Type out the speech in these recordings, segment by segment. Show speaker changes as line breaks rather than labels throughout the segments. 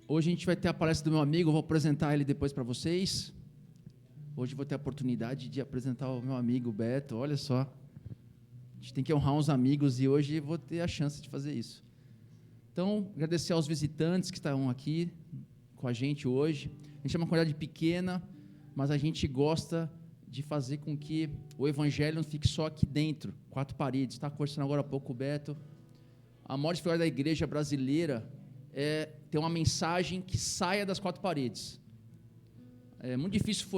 Hoje a gente vai ter a palestra do meu amigo, eu vou apresentar ele depois para vocês. Hoje vou ter a oportunidade de apresentar o meu amigo Beto, olha só. A gente tem que honrar uns amigos e hoje vou ter a chance de fazer isso. Então, agradecer aos visitantes que estão aqui com a gente hoje. A gente é uma comunidade pequena, mas a gente gosta de fazer com que o evangelho não fique só aqui dentro, 4 paredes. Estava conversando agora há pouco com o Beto. A maior dificuldade da igreja brasileira é ter uma mensagem que saia das 4 paredes. É muito difícil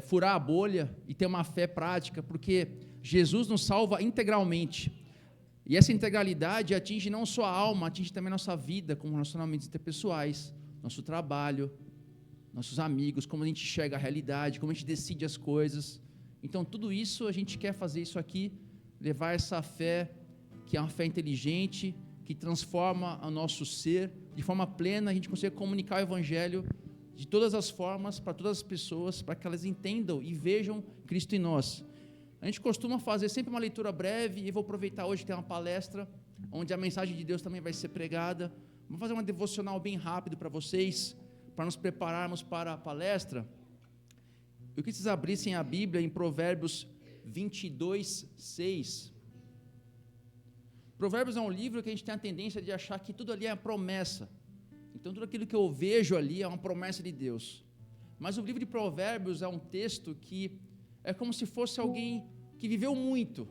furar a bolha e ter uma fé prática, porque Jesus nos salva integralmente. E essa integralidade atinge não só a alma, atinge também a nossa vida, como relacionamentos interpessoais, nosso trabalho, nossos amigos, como a gente enxerga a realidade, como a gente decide as coisas. Então, tudo isso, a gente quer fazer isso aqui, levar essa fé, que é uma fé inteligente, que transforma o nosso ser, de forma plena, a gente consegue comunicar o evangelho de todas as formas, para todas as pessoas, para que elas entendam e vejam Cristo em nós. A gente costuma fazer sempre uma leitura breve, e vou aproveitar hoje que tem uma palestra, onde a mensagem de Deus também vai ser pregada. Vou fazer uma devocional bem rápido para vocês, para nos prepararmos para a palestra. Eu queria que vocês abrissem a Bíblia em Provérbios 22, 6. Provérbios é um livro que a gente tem a tendência de achar que tudo ali é promessa. Então, tudo aquilo que eu vejo ali é uma promessa de Deus. Mas o livro de Provérbios é um texto que é como se fosse alguém que viveu muito,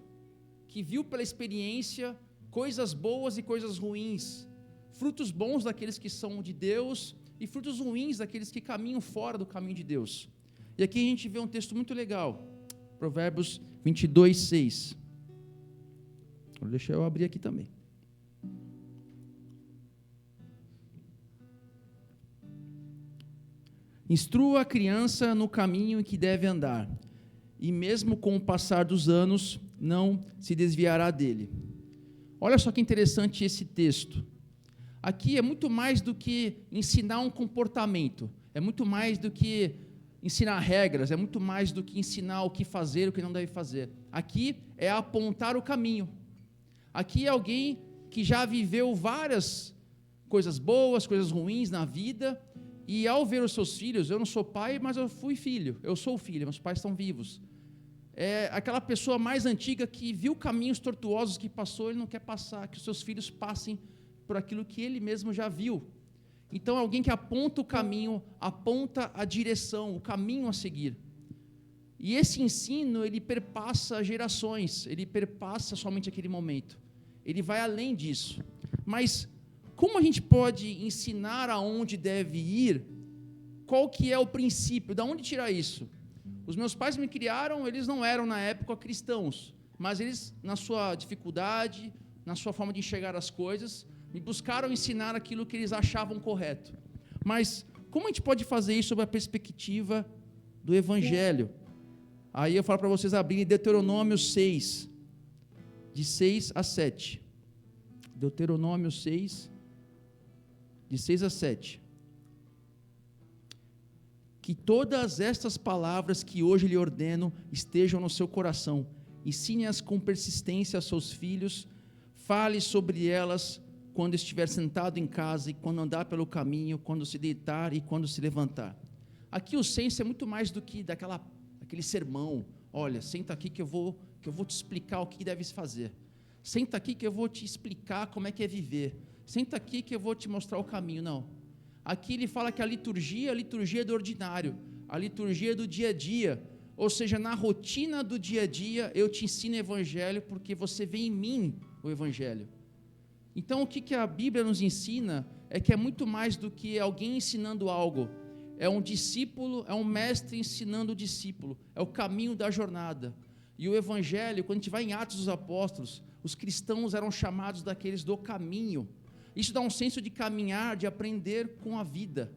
que viu pela experiência coisas boas e coisas ruins, frutos bons daqueles que são de Deus e frutos ruins daqueles que caminham fora do caminho de Deus. E aqui a gente vê um texto muito legal, Provérbios 22, 6. Deixa eu abrir aqui também. Instrua a criança no caminho em que deve andar, e mesmo com o passar dos anos, não se desviará dele. Olha só que interessante esse texto. Aqui é muito mais do que ensinar um comportamento, é muito mais do que ensinar regras, é muito mais do que ensinar o que fazer, o que não deve fazer. Aqui é apontar o caminho. Aqui é alguém que já viveu várias coisas boas, coisas ruins na vida, e ao ver os seus filhos, eu não sou pai, mas eu fui filho, eu sou filho, meus pais estão vivos. É aquela pessoa mais antiga que viu caminhos tortuosos que passou, ele não quer passar, que os seus filhos passem por aquilo que ele mesmo já viu. Então, é alguém que aponta o caminho, aponta a direção, o caminho a seguir. E esse ensino, ele perpassa gerações, ele perpassa somente aquele momento. Ele vai além disso. Mas como a gente pode ensinar aonde deve ir? Qual que é o princípio? De onde tirar isso? Os meus pais me criaram, eles não eram na época cristãos, mas eles, na sua dificuldade, na sua forma de enxergar as coisas, me buscaram ensinar aquilo que eles achavam correto. Mas como a gente pode fazer isso sob a perspectiva do Evangelho? Aí eu falo para vocês abrirem Deuteronômio 6, de 6 a 7. Deuteronômio 6, de 6 a 7. Que todas estas palavras que hoje lhe ordeno estejam no seu coração, ensine-as com persistência aos seus filhos, fale sobre elas quando estiver sentado em casa e quando andar pelo caminho, quando se deitar e quando se levantar. Aqui o senso é muito mais do que aquele sermão. Olha, senta aqui que eu vou te explicar o que deve se fazer. Senta aqui que eu vou te explicar como é que é viver. Senta aqui que eu vou te mostrar o caminho. Não. Aqui ele fala que a liturgia é do ordinário, a liturgia é do dia a dia, ou seja, na rotina do dia a dia eu te ensino o evangelho porque você vê em mim o evangelho. Então o que a Bíblia nos ensina é que é muito mais do que alguém ensinando algo, é um discípulo, é um mestre ensinando o discípulo, é o caminho da jornada. E o evangelho, quando a gente vai em Atos dos Apóstolos, os cristãos eram chamados daqueles do caminho. Isso dá um senso de caminhar, de aprender com a vida.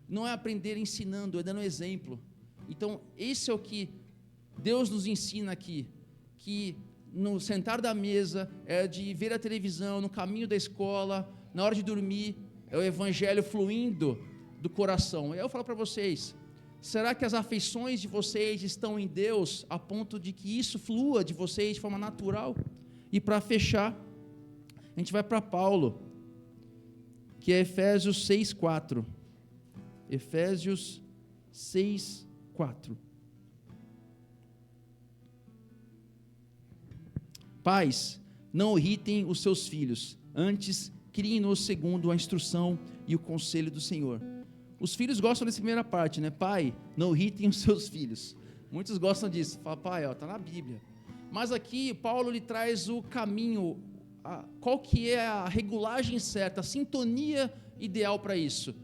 Não é aprender ensinando, é dando exemplo. Então, esse é o que Deus nos ensina aqui, que no sentar da mesa, é de ver a televisão, no caminho da escola, na hora de dormir, é o evangelho fluindo do coração. E aí eu falo para vocês, será que as afeições de vocês estão em Deus, a ponto de que isso flua de vocês de forma natural? E para fechar, a gente vai para Paulo, que é Efésios 6:4. Efésios 6, 4. Pais, não irritem os seus filhos, antes criem-nos segundo a instrução e o conselho do Senhor. Os filhos gostam dessa primeira parte, né? Pai, não irritem os seus filhos. Muitos gostam disso. Fala, pai, está na Bíblia. Mas aqui, Paulo lhe traz o caminho, qual que é a regulagem certa, a sintonia ideal para isso.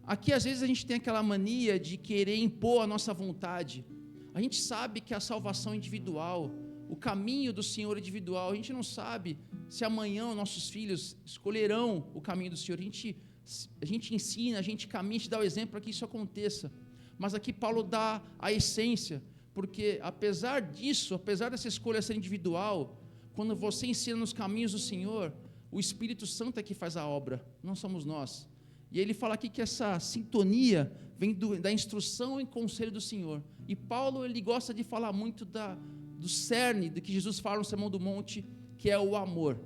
Aqui, às vezes, a gente tem aquela mania de querer impor a nossa vontade. A gente sabe que a salvação individual, o caminho do Senhor individual, a gente não sabe se amanhã nossos filhos escolherão o caminho do Senhor. A gente ensina, a gente caminha, a gente dá o exemplo para que isso aconteça. Mas aqui Paulo dá a essência, porque apesar disso, apesar dessa escolha ser individual, quando você ensina nos caminhos do Senhor, o Espírito Santo é que faz a obra, não somos nós. E ele fala aqui que essa sintonia vem da instrução e conselho do Senhor. E Paulo, ele gosta de falar muito do cerne, do que Jesus fala no Sermão do Monte, que é o amor.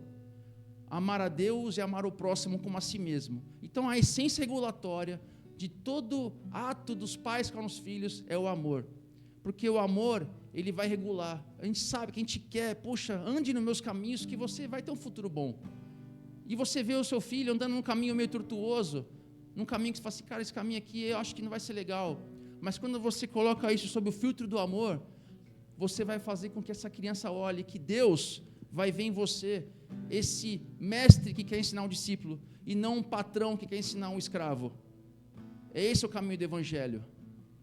Amar a Deus e amar o próximo como a si mesmo. Então, a essência regulatória de todo ato dos pais com os filhos é o amor. Porque o amor, ele vai regular. A gente sabe que a gente quer, poxa, ande nos meus caminhos que você vai ter um futuro bom. E você vê o seu filho andando num caminho meio tortuoso, num caminho que você fala assim, cara, esse caminho aqui eu acho que não vai ser legal. Mas quando você coloca isso sob o filtro do amor, você vai fazer com que essa criança olhe que Deus vai ver em você esse mestre que quer ensinar um discípulo e não um patrão que quer ensinar um escravo. Esse é o caminho do Evangelho.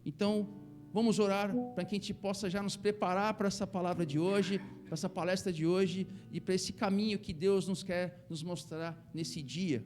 Então, vamos orar para que a gente possa já nos preparar para essa palavra de hoje, para essa palestra de hoje e para esse caminho que Deus nos quer nos mostrar nesse dia.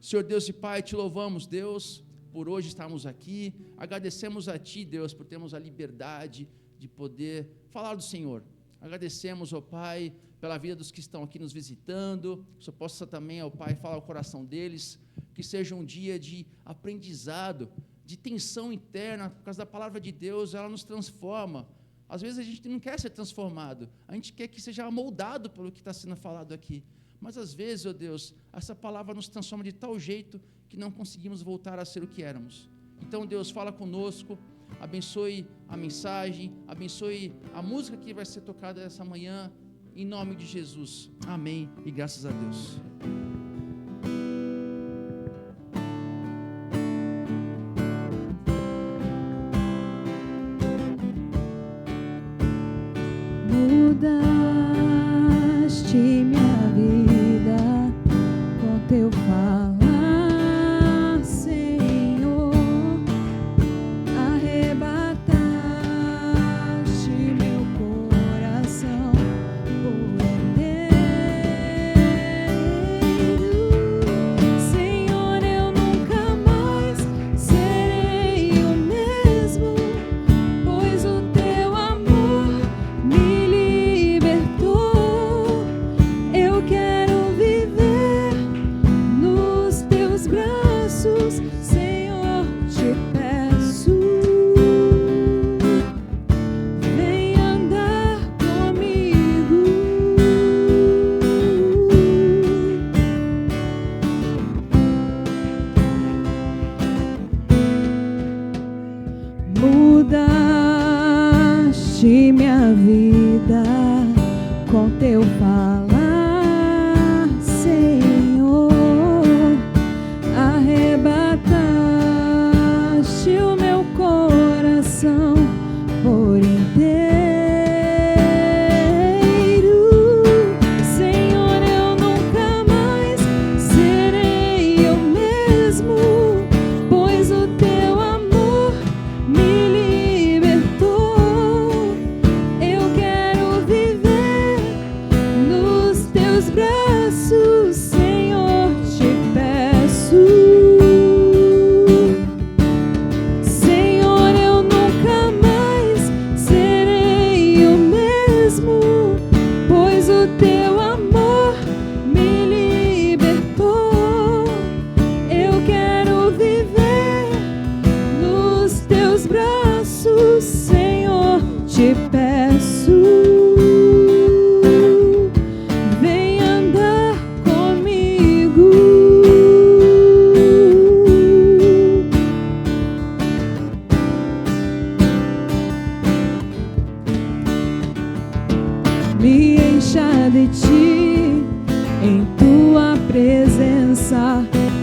Senhor Deus e Pai, te louvamos, Deus, por hoje estarmos aqui. Agradecemos a Ti, Deus, por termos a liberdade de poder falar do Senhor. Agradecemos, ó Pai, pela vida dos que estão aqui nos visitando, que o Senhor possa também, ó Pai, falar ao coração deles, que seja um dia de aprendizado, de tensão interna, por causa da palavra de Deus, ela nos transforma. Às vezes a gente não quer ser transformado, a gente quer que seja moldado pelo que está sendo falado aqui, mas às vezes, ó Deus, essa palavra nos transforma de tal jeito que não conseguimos voltar a ser o que éramos. Então, Deus, fala conosco, abençoe a mensagem, abençoe a música que vai ser tocada essa manhã, em nome de Jesus. Amém e graças a Deus.
Mudaste minha vida com teu falar, Senhor. Arrebataste meu coração por inteiro. Senhor, eu nunca mais serei o mesmo, pois o teu amor me libertou. Eu quero viver nos teus braços, Senhor, te peço. Vem andar comigo. Mudaste minha vida com teu falar, Senhor. Arrebataste o meu coração por inteiro. Senhor, eu nunca mais serei eu mesmo, pois o teu amor me libertou. Eu quero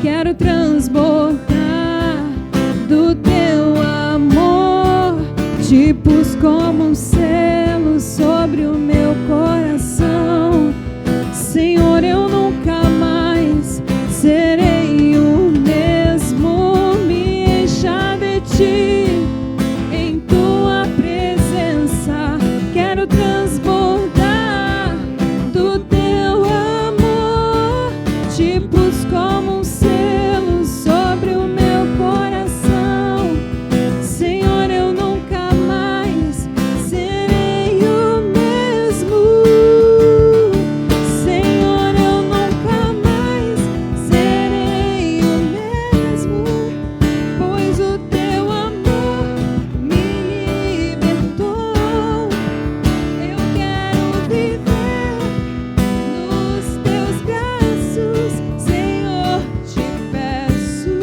quero transbordar do teu amor, tipos como um selo sobre o meu coração. Senhor, eu nunca mais serei o mesmo. Me encha de ti, em tua presença. Quero transbordar do teu amor, tipos como um selo sobre o meu coração. Senhor, eu nunca mais serei o mesmo. Senhor, eu nunca mais serei o mesmo, pois o teu amor me libertou. Eu quero viver nos teus braços, Senhor, te peço.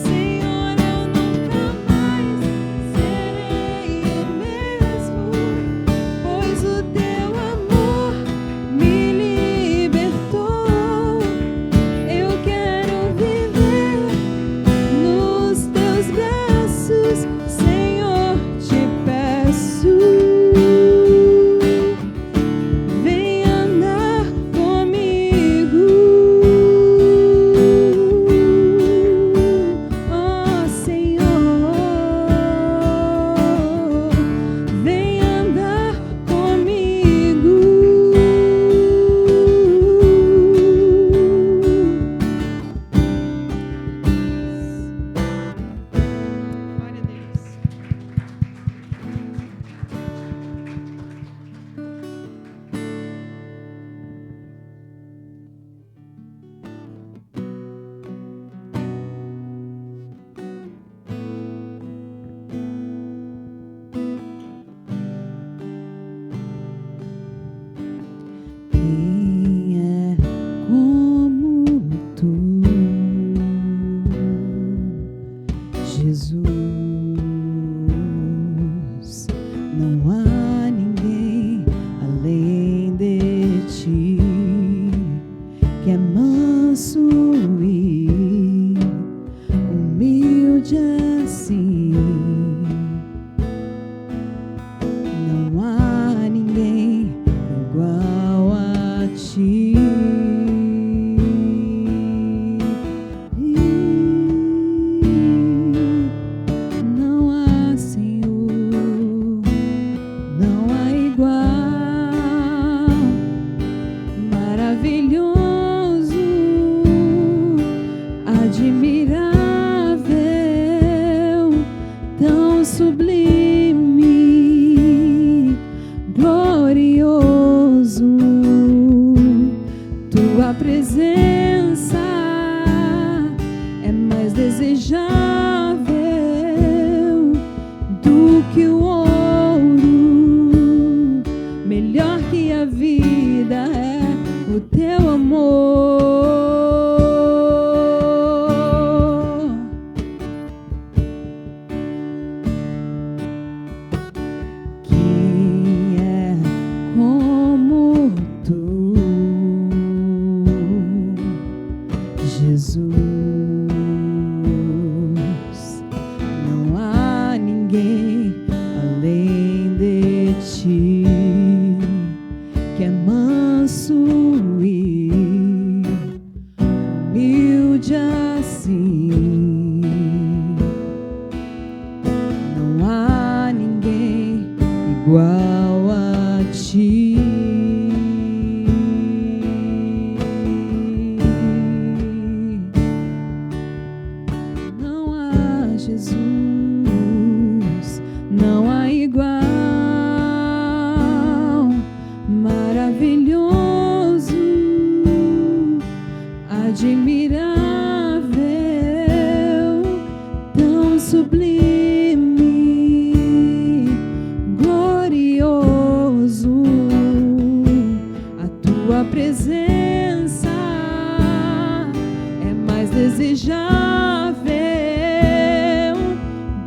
Senhor, eu nunca mais serei o mesmo, pois o teu amor me libertou. Eu quero viver nos teus braços, Senhor, te peço. Vem andar comigo, oh Senhor. Vem andar comigo. Glória a Deus. Quem é como tu, Jesus? Não há ninguém além de ti, que é manso e humilde assim. Não há ninguém igual a ti. Não há, Senhor, não há igual. Maravilhoso, admirável, tão sublime, glorioso. Tua presença é mais desejável do que o ouro, melhor que a vida é o teu amor. Quem é como tu, Jesus? Não há ninguém além de ti, que é manso e humilde assim. Não há ninguém igual a ti. Não há, Jesus, não há igual. Maravilhoso, admirável, tão sublime, glorioso. A tua presença é mais desejável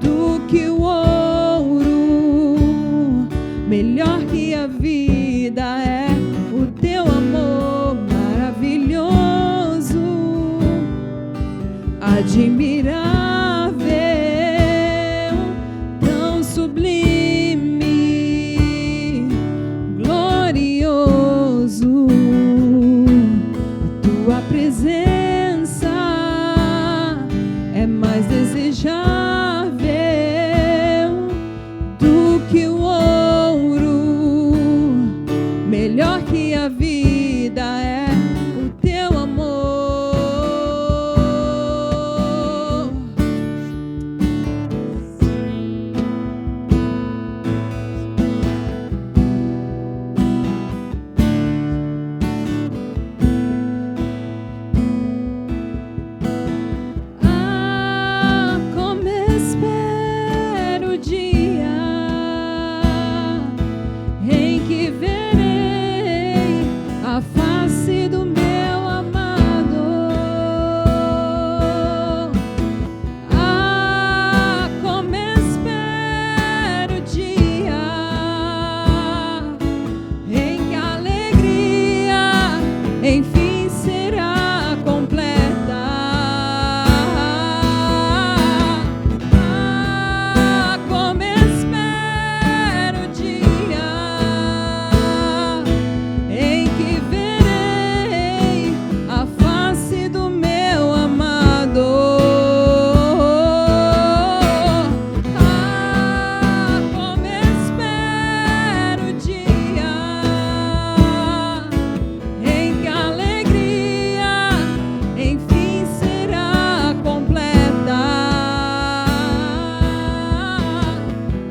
do que o ouro, melhor que a vida é o teu amor maravilhoso. admirável, tão sublime, glorioso, a tua presença é mais desejável do que o ouro, melhor que a vida é o teu amor. Ah, como espero o dia em que verei a face do meu amado. Ah, como espero o dia em que a alegria enfim será completa. Ah, como espero o dia em que verei a face do meu amado. Ah, como espero o dia em que a alegria enfim será completa.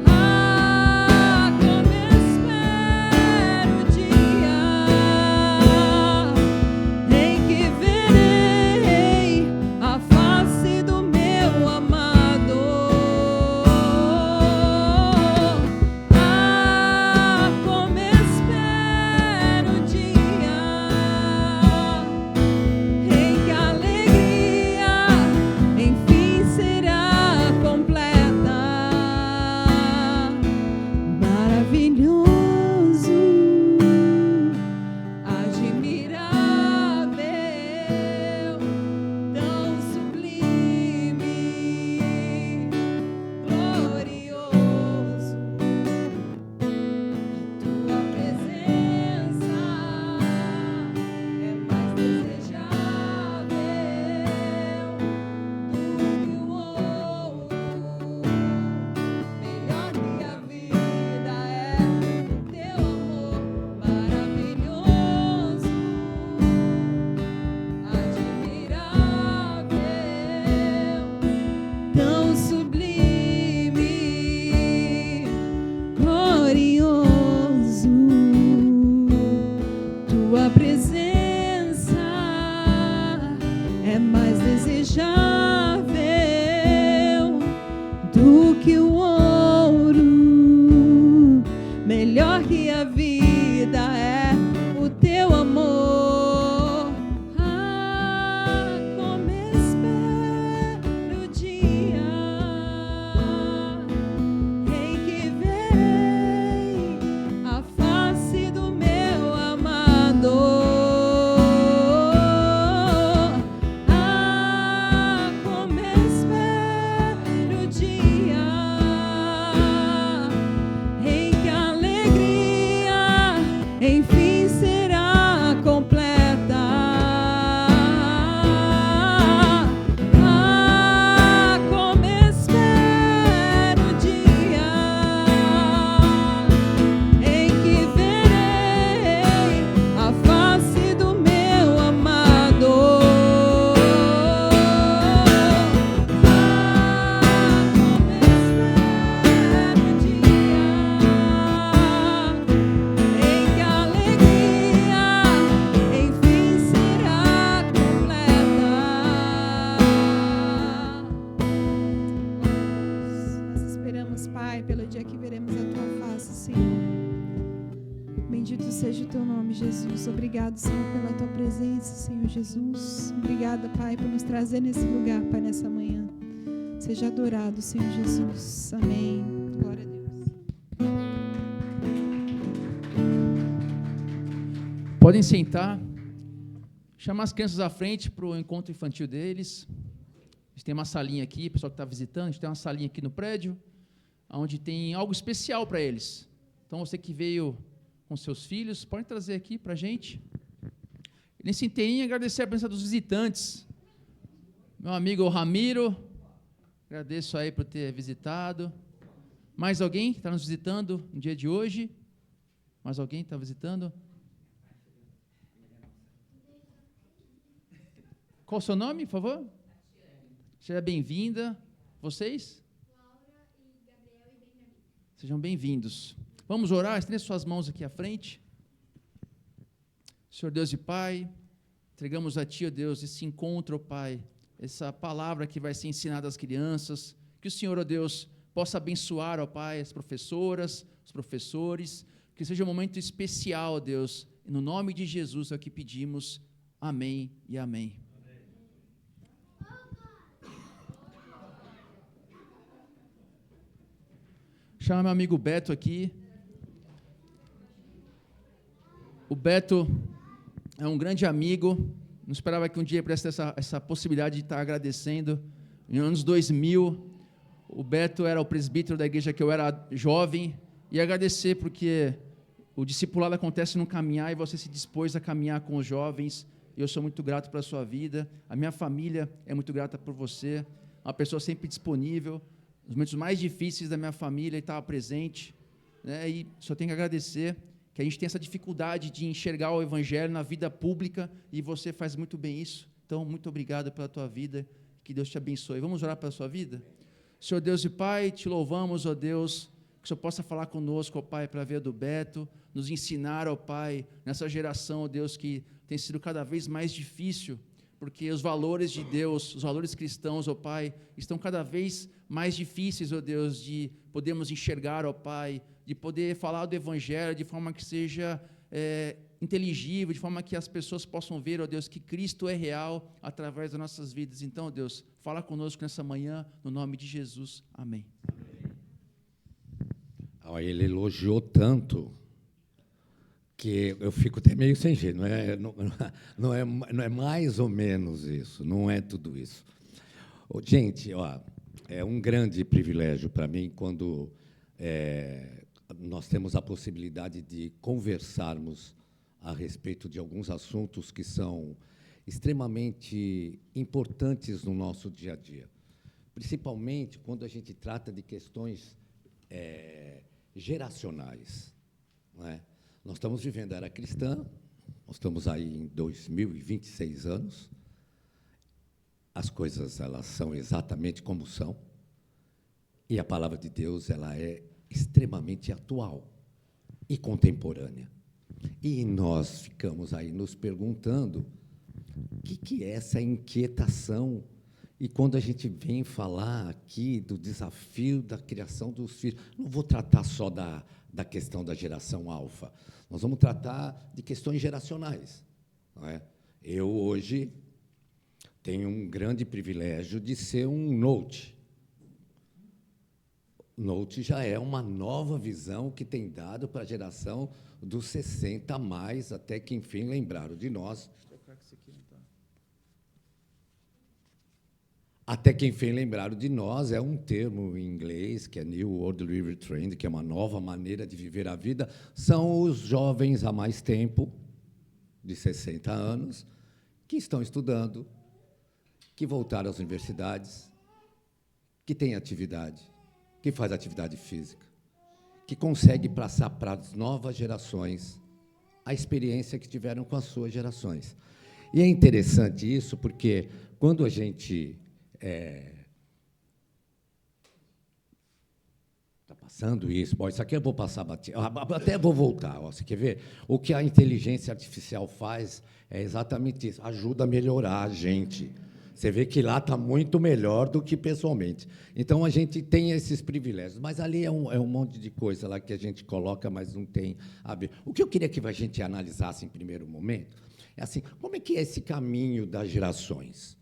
Ah, como espero o dia em que verei a face do meu amado. Ah, como espero o dia em que a alegria enfim será completa. Maravilhoso, admirável, tão sublime, glorioso, tua presença é mais desejável do que o ouro, melhor que a vida é o teu amor. Maravilhoso, admirável, tão sublime, glorioso, tua presença é mais desejável do que o ouro, melhor que a vida é o teu amor. Ah, como espero o dia em que verei a face do meu amado. Ah, como espero o dia em que a alegria enfim será completa. Ah, como espero o dia em que verei a face do meu amado. Ah, como espero o dia em que a alegria enfim será completa. Nós esperamos, Pai, pelo dia que veremos a tua face, Senhor. Bendito seja o teu nome, Jesus. Obrigado, Senhor, pela tua presença, Senhor Jesus. Obrigada, Pai, por nos trazer nesse lugar, Pai, nessa manhã. Seja adorado, Senhor Jesus. Amém. Glória a Deus.
Podem sentar. Chamar as crianças à frente para o encontro infantil deles. A gente tem uma salinha aqui, o pessoal que está visitando, a gente tem uma salinha aqui no prédio, onde tem algo especial para eles. Então, você que veio com seus filhos, pode trazer aqui para a gente. Nesse inteirinho, agradecer a presença dos visitantes. Meu amigo Ramiro, agradeço aí por ter visitado. Mais alguém que está nos visitando no dia de hoje? Mais alguém está visitando? Qual o seu nome, por favor? Seja bem-vinda. Vocês?
Laura e Gabriel e Benjamin.
Sejam bem-vindos. Vamos orar, estenda suas mãos aqui à frente. Senhor Deus e Pai, entregamos a Ti, ó Deus, esse encontro, ó Pai, essa palavra que vai ser ensinada às crianças, que o Senhor, ó Deus, possa abençoar, ó Pai, as professoras, os professores, que seja um momento especial, ó Deus, no nome de Jesus é o que pedimos, amém e amém. Chama meu amigo Beto aqui. O Beto é um grande amigo. Não esperava que um dia pudesse ter essa possibilidade de estar agradecendo. Em anos 2000, o Beto era o presbítero da igreja que eu era jovem. E agradecer porque o discipulado acontece no caminhar e você se dispôs a caminhar com os jovens. E eu sou muito grato pela sua vida. A minha família é muito grata por você. Uma pessoa sempre disponível. Nos momentos mais difíceis da minha família, ele estava presente, né? E só tenho que agradecer que a gente tem essa dificuldade de enxergar o Evangelho na vida pública, e você faz muito bem isso. Então, muito obrigado pela tua vida, que Deus te abençoe. Vamos orar pela sua vida? Senhor Deus e Pai, te louvamos, ó Deus, que o Senhor possa falar conosco, ó Pai, para a vida do Beto, nos ensinar, ó Pai, nessa geração, ó Deus, que tem sido cada vez mais difícil, porque os valores de Deus, os valores cristãos, ó Pai, estão cada vez mais difíceis, ó Deus, de podermos enxergar, ó Pai, de poder falar do Evangelho de forma que seja inteligível, de forma que as pessoas possam ver, ó Deus, que Cristo é real através das nossas vidas. Então, ó Deus, fala conosco nessa manhã, no nome de Jesus. Amém.
Ele elogiou tanto que eu fico até meio sem jeito, não é mais ou menos isso, não é tudo isso. Gente, ó, é um grande privilégio para mim quando nós temos a possibilidade de conversarmos a respeito de alguns assuntos que são extremamente importantes no nosso dia a dia, principalmente quando a gente trata de questões geracionais, não é? Nós estamos vivendo a era cristã, nós estamos aí em 2026 anos, as coisas elas são exatamente como são, e a palavra de Deus ela é extremamente atual e contemporânea. E nós ficamos aí nos perguntando o que é essa inquietação. E quando a gente vem falar aqui do desafio da criação dos filhos, não vou tratar só da questão da geração alfa, nós vamos tratar de questões geracionais, não é? Eu, hoje, tenho um grande privilégio de ser um Note. Note já é uma nova visão que tem dado para a geração dos 60 a mais, até que, enfim, lembraram de nós. Até que, enfim, lembraram de nós, é um termo em inglês, que é New World Living Trend, que é uma nova maneira de viver a vida. São os jovens há mais tempo, de 60 anos, que estão estudando, que voltaram às universidades, que têm atividade, que faz atividade física, que consegue passar para as novas gerações a experiência que tiveram com as suas gerações. E é interessante isso, porque quando a gente está passando isso, bom, isso aqui eu vou passar batido, até vou voltar, ó, você quer ver? O que a inteligência artificial faz é exatamente isso, ajuda a melhorar a gente. Você vê que lá está muito melhor do que pessoalmente. Então, a gente tem esses privilégios, mas ali é um monte de coisa lá que a gente coloca, mas não tem a ver. O que eu queria que a gente analisasse em primeiro momento é assim, como é que é esse caminho das gerações?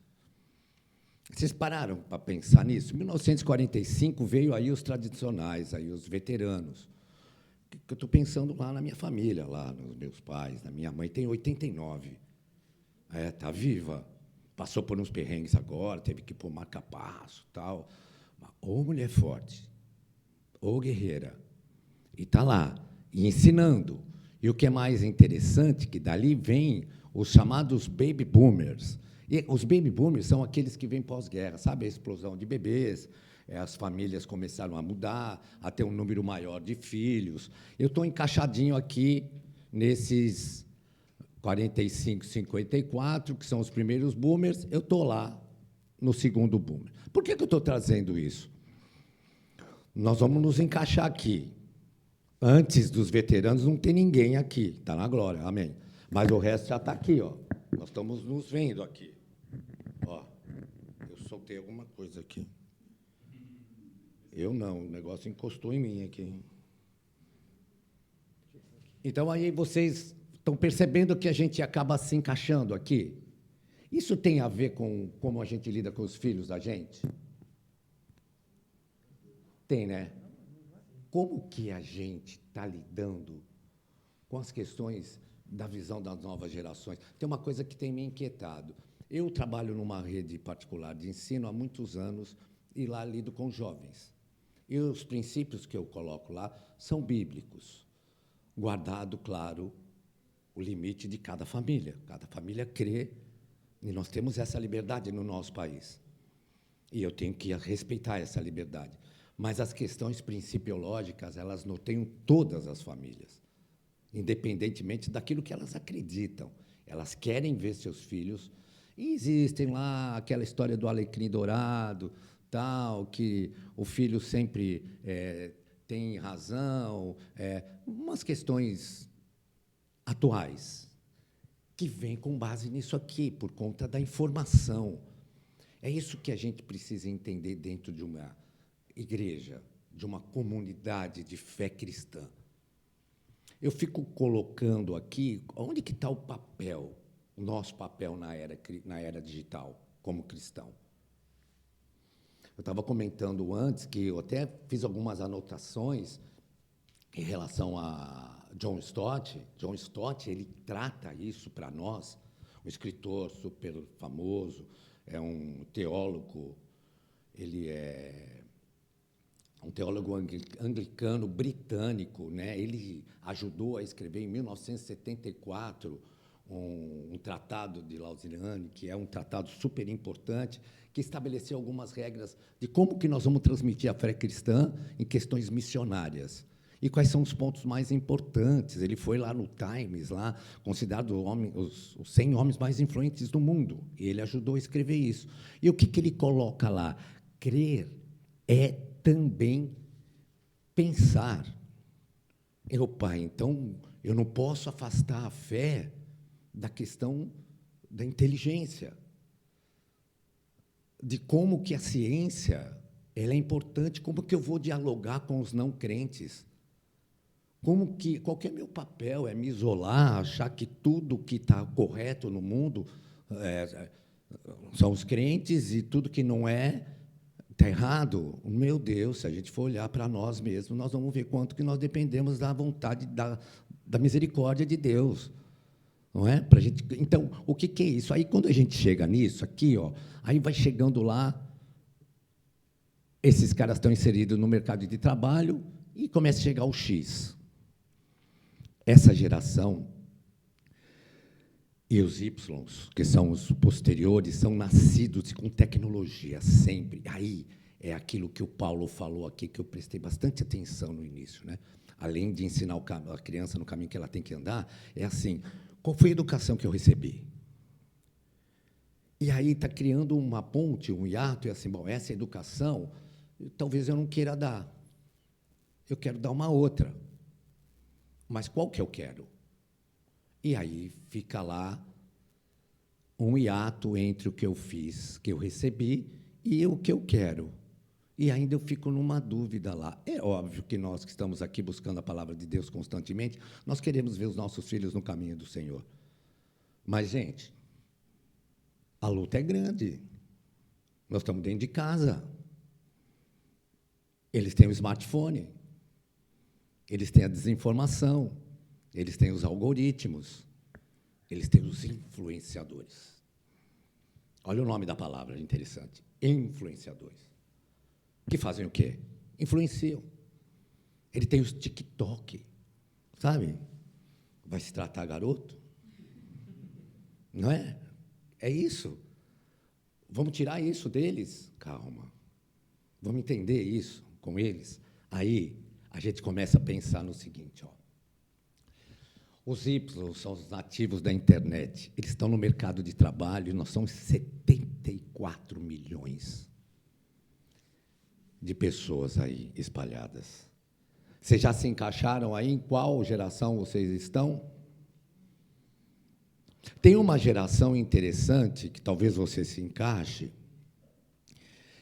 Vocês pararam para pensar nisso? Em 1945 veio aí os tradicionais, aí os veteranos. Que eu estou pensando lá na minha família, lá nos meus pais, na minha mãe, tem 89. Está viva. passou por uns perrengues agora, teve que pôr marca-passo, tal. Ou mulher forte, ou guerreira, e está lá, e ensinando. E o que é mais interessante, que dali vem os chamados baby boomers. E os baby boomers são aqueles que vêm pós-guerra, sabe? A explosão de bebês, as famílias começaram a mudar, a ter um número maior de filhos. Eu estou encaixadinho aqui nesses 45, 54, que são os primeiros boomers, eu estou lá no segundo boomer. Por que eu estou trazendo isso? Nós vamos nos encaixar aqui. Antes dos veteranos, não tem ninguém aqui. Está na glória, amém. Mas o resto já está aqui, ó. Nós estamos nos vendo aqui. Ó, eu soltei alguma coisa aqui. Eu não, o negócio encostou em mim aqui. Então, aí vocês estão percebendo que a gente acaba se encaixando aqui? Isso tem a ver com como a gente lida com os filhos da gente? Tem, né? Como que a gente está lidando com as questões da visão das novas gerações? Tem uma coisa que tem me inquietado. Eu trabalho numa rede particular de ensino há muitos anos e lá lido com jovens. E os princípios que eu coloco lá são bíblicos, guardado, claro, o limite de cada família. Cada família crê, e nós temos essa liberdade no nosso país. E eu tenho que respeitar essa liberdade. Mas as questões principiológicas, elas noteiam todas as famílias, independentemente daquilo que elas acreditam. Elas querem ver seus filhos, e existem lá aquela história do alecrim dourado, tal, que o filho sempre tem razão, umas questões atuais, que vêm com base nisso aqui, por conta da informação. É isso que a gente precisa entender dentro de uma igreja, de uma comunidade de fé cristã. Eu fico colocando aqui, onde que está o papel, o nosso papel na era digital, como cristão. Eu estava comentando antes que eu até fiz algumas anotações em relação a John Stott. John Stott, ele trata isso para nós, um escritor super famoso, é um teólogo, ele é um teólogo anglicano britânico, né? Ele ajudou a escrever, em 1974, um tratado de Lausanne, que é um tratado super importante, que estabeleceu algumas regras de como que nós vamos transmitir a fé cristã em questões missionárias. E quais são os pontos mais importantes. Ele foi lá no Times, lá, considerado os 100 homens mais influentes do mundo, e ele ajudou a escrever isso. E o que ele coloca lá? Crer é também pensar. Pai, então, eu não posso afastar a fé da questão da inteligência, de como que a ciência ela é importante, como que eu vou dialogar com os não crentes, qual que é meu papel? É me isolar, achar que tudo que está correto no mundo são os crentes e tudo que não está errado? Meu Deus, se a gente for olhar para nós mesmos, nós vamos ver quanto que nós dependemos da vontade, da misericórdia de Deus. Não é? Pra gente, então, o que é isso? Aí, quando a gente chega nisso, aqui, ó, aí vai chegando lá, esses caras estão inseridos no mercado de trabalho e começa a chegar o X. Essa geração e os Y, que são os posteriores, são nascidos com tecnologia, sempre. Aí é aquilo que o Paulo falou aqui, que eu prestei bastante atenção no início, né? Além de ensinar a criança no caminho que ela tem que andar, é assim, qual foi a educação que eu recebi? E aí está criando uma ponte, um hiato, e assim, bom, essa educação, talvez eu não queira dar. Eu quero dar uma outra. Mas qual que eu quero? E aí fica lá um hiato entre o que eu fiz, que eu recebi, e o que eu quero. E ainda eu fico numa dúvida lá. É óbvio que nós que estamos aqui buscando a palavra de Deus constantemente, nós queremos ver os nossos filhos no caminho do Senhor. Mas, gente, a luta é grande. Nós estamos dentro de casa. Eles têm o smartphone. Eles têm a desinformação. Eles têm os algoritmos. Eles têm os influenciadores. Olha o nome da palavra, interessante. Influenciadores. Que fazem o quê? Influenciam. Ele tem os TikTok, sabe? Vai se tratar garoto? Não é? É isso. Vamos tirar isso deles? Calma. Vamos entender isso com eles. Aí, a gente começa a pensar no seguinte, ó. Os Y são os nativos da internet. Eles estão no mercado de trabalho e nós somos 74 milhões de pessoas aí espalhadas. Vocês já se encaixaram aí? Em qual geração vocês estão? Tem uma geração interessante, que talvez você se encaixe,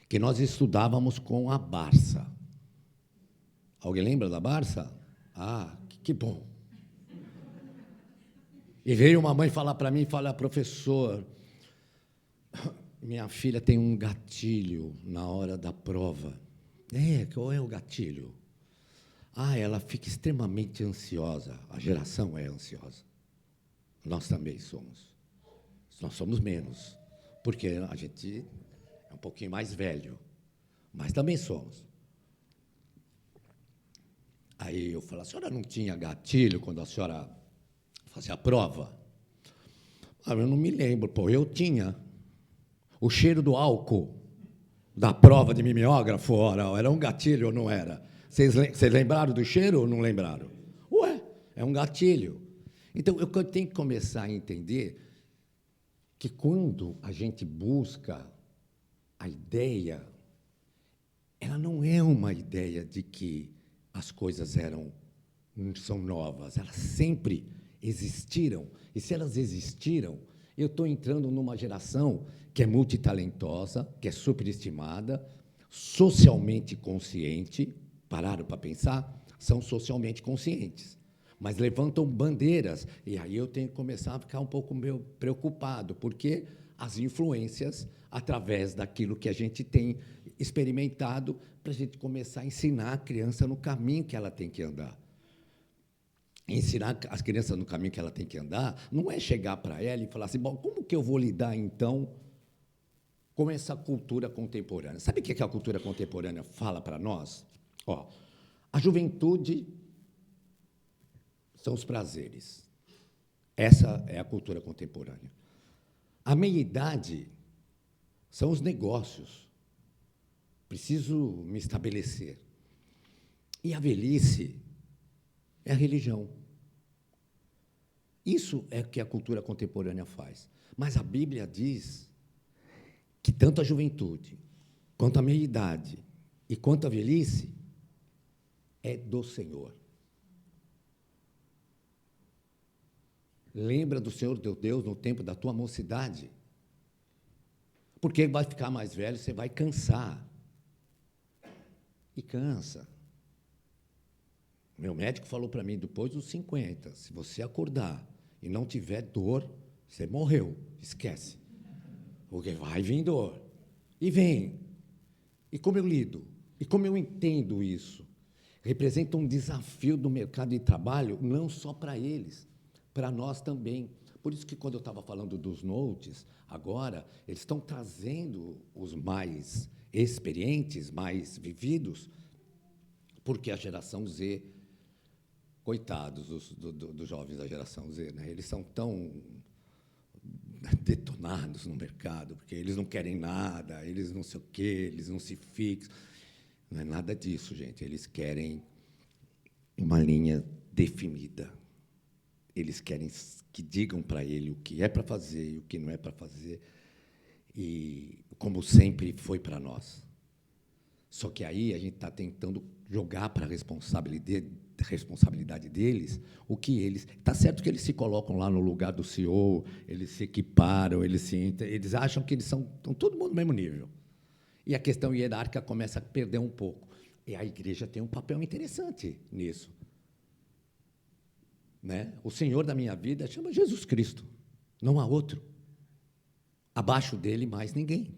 que nós estudávamos com a Barça. Alguém lembra da Barça? Ah, que bom. E veio uma mãe falar para mim, falar, professor, minha filha tem um gatilho na hora da prova. Qual é o gatilho? Ela fica extremamente ansiosa. A geração é ansiosa. Nós também somos. Nós somos menos, porque a gente é um pouquinho mais velho, mas também somos. Aí eu falo, a senhora não tinha gatilho quando a senhora fazia a prova? Eu não me lembro, eu tinha. O cheiro do álcool da prova de mimeógrafo, era um gatilho ou não era? Vocês lembraram do cheiro ou não lembraram? É um gatilho. Então, eu tenho que começar a entender que quando a gente busca a ideia, ela não é uma ideia de que as coisas são novas, elas sempre existiram. E se elas existiram, eu estou entrando numa geração que é multitalentosa, que é superestimada, socialmente consciente. Pararam para pensar? São socialmente conscientes, mas levantam bandeiras. E aí eu tenho que começar a ficar um pouco preocupado, porque as influências, através daquilo que a gente tem experimentado, para a gente começar a ensinar a criança no caminho que ela tem que andar. Ensinar as crianças no caminho que ela tem que andar não é chegar para ela e falar assim, bom, como que eu vou lidar, então, com essa cultura contemporânea? Sabe o que a cultura contemporânea fala para nós? A juventude são os prazeres. Essa é a cultura contemporânea. A meia-idade são os negócios. Preciso me estabelecer. E a velhice é a religião. Isso é o que a cultura contemporânea faz. Mas a Bíblia diz que tanto a juventude, quanto a meia-idade e quanto a velhice é do Senhor. Lembra do Senhor teu Deus no tempo da tua mocidade, porque vai ficar mais velho, você vai cansar. E cansa. Meu médico falou para mim, depois dos 50, se você acordar e não tiver dor, você morreu, esquece. Porque vai vir dor. E vem. E como eu lido? E como eu entendo isso? Representa um desafio do mercado de trabalho, não só para eles, para nós também. Por isso que, quando eu estava falando dos notes, agora, eles estão trazendo os mais experientes, mais vividos, porque a geração Z, coitados dos jovens da geração Z, né? Eles são tão detonados no mercado, porque eles não querem nada, eles não sei o quê, eles não se fixam. Não é nada disso, gente. Eles querem uma linha definida. Eles querem que digam para ele o que é para fazer e o que não é para fazer, e como sempre foi para nós. Só que aí a gente está tentando jogar para a responsabilidade deles o que eles... Está certo que eles se colocam lá no lugar do CEO, eles se equiparam, eles acham que estão todo mundo no mesmo nível. E a questão hierárquica começa a perder um pouco. E a igreja tem um papel interessante nisso. Né? O Senhor da minha vida chama Jesus Cristo, não há outro. Abaixo dele, mais ninguém.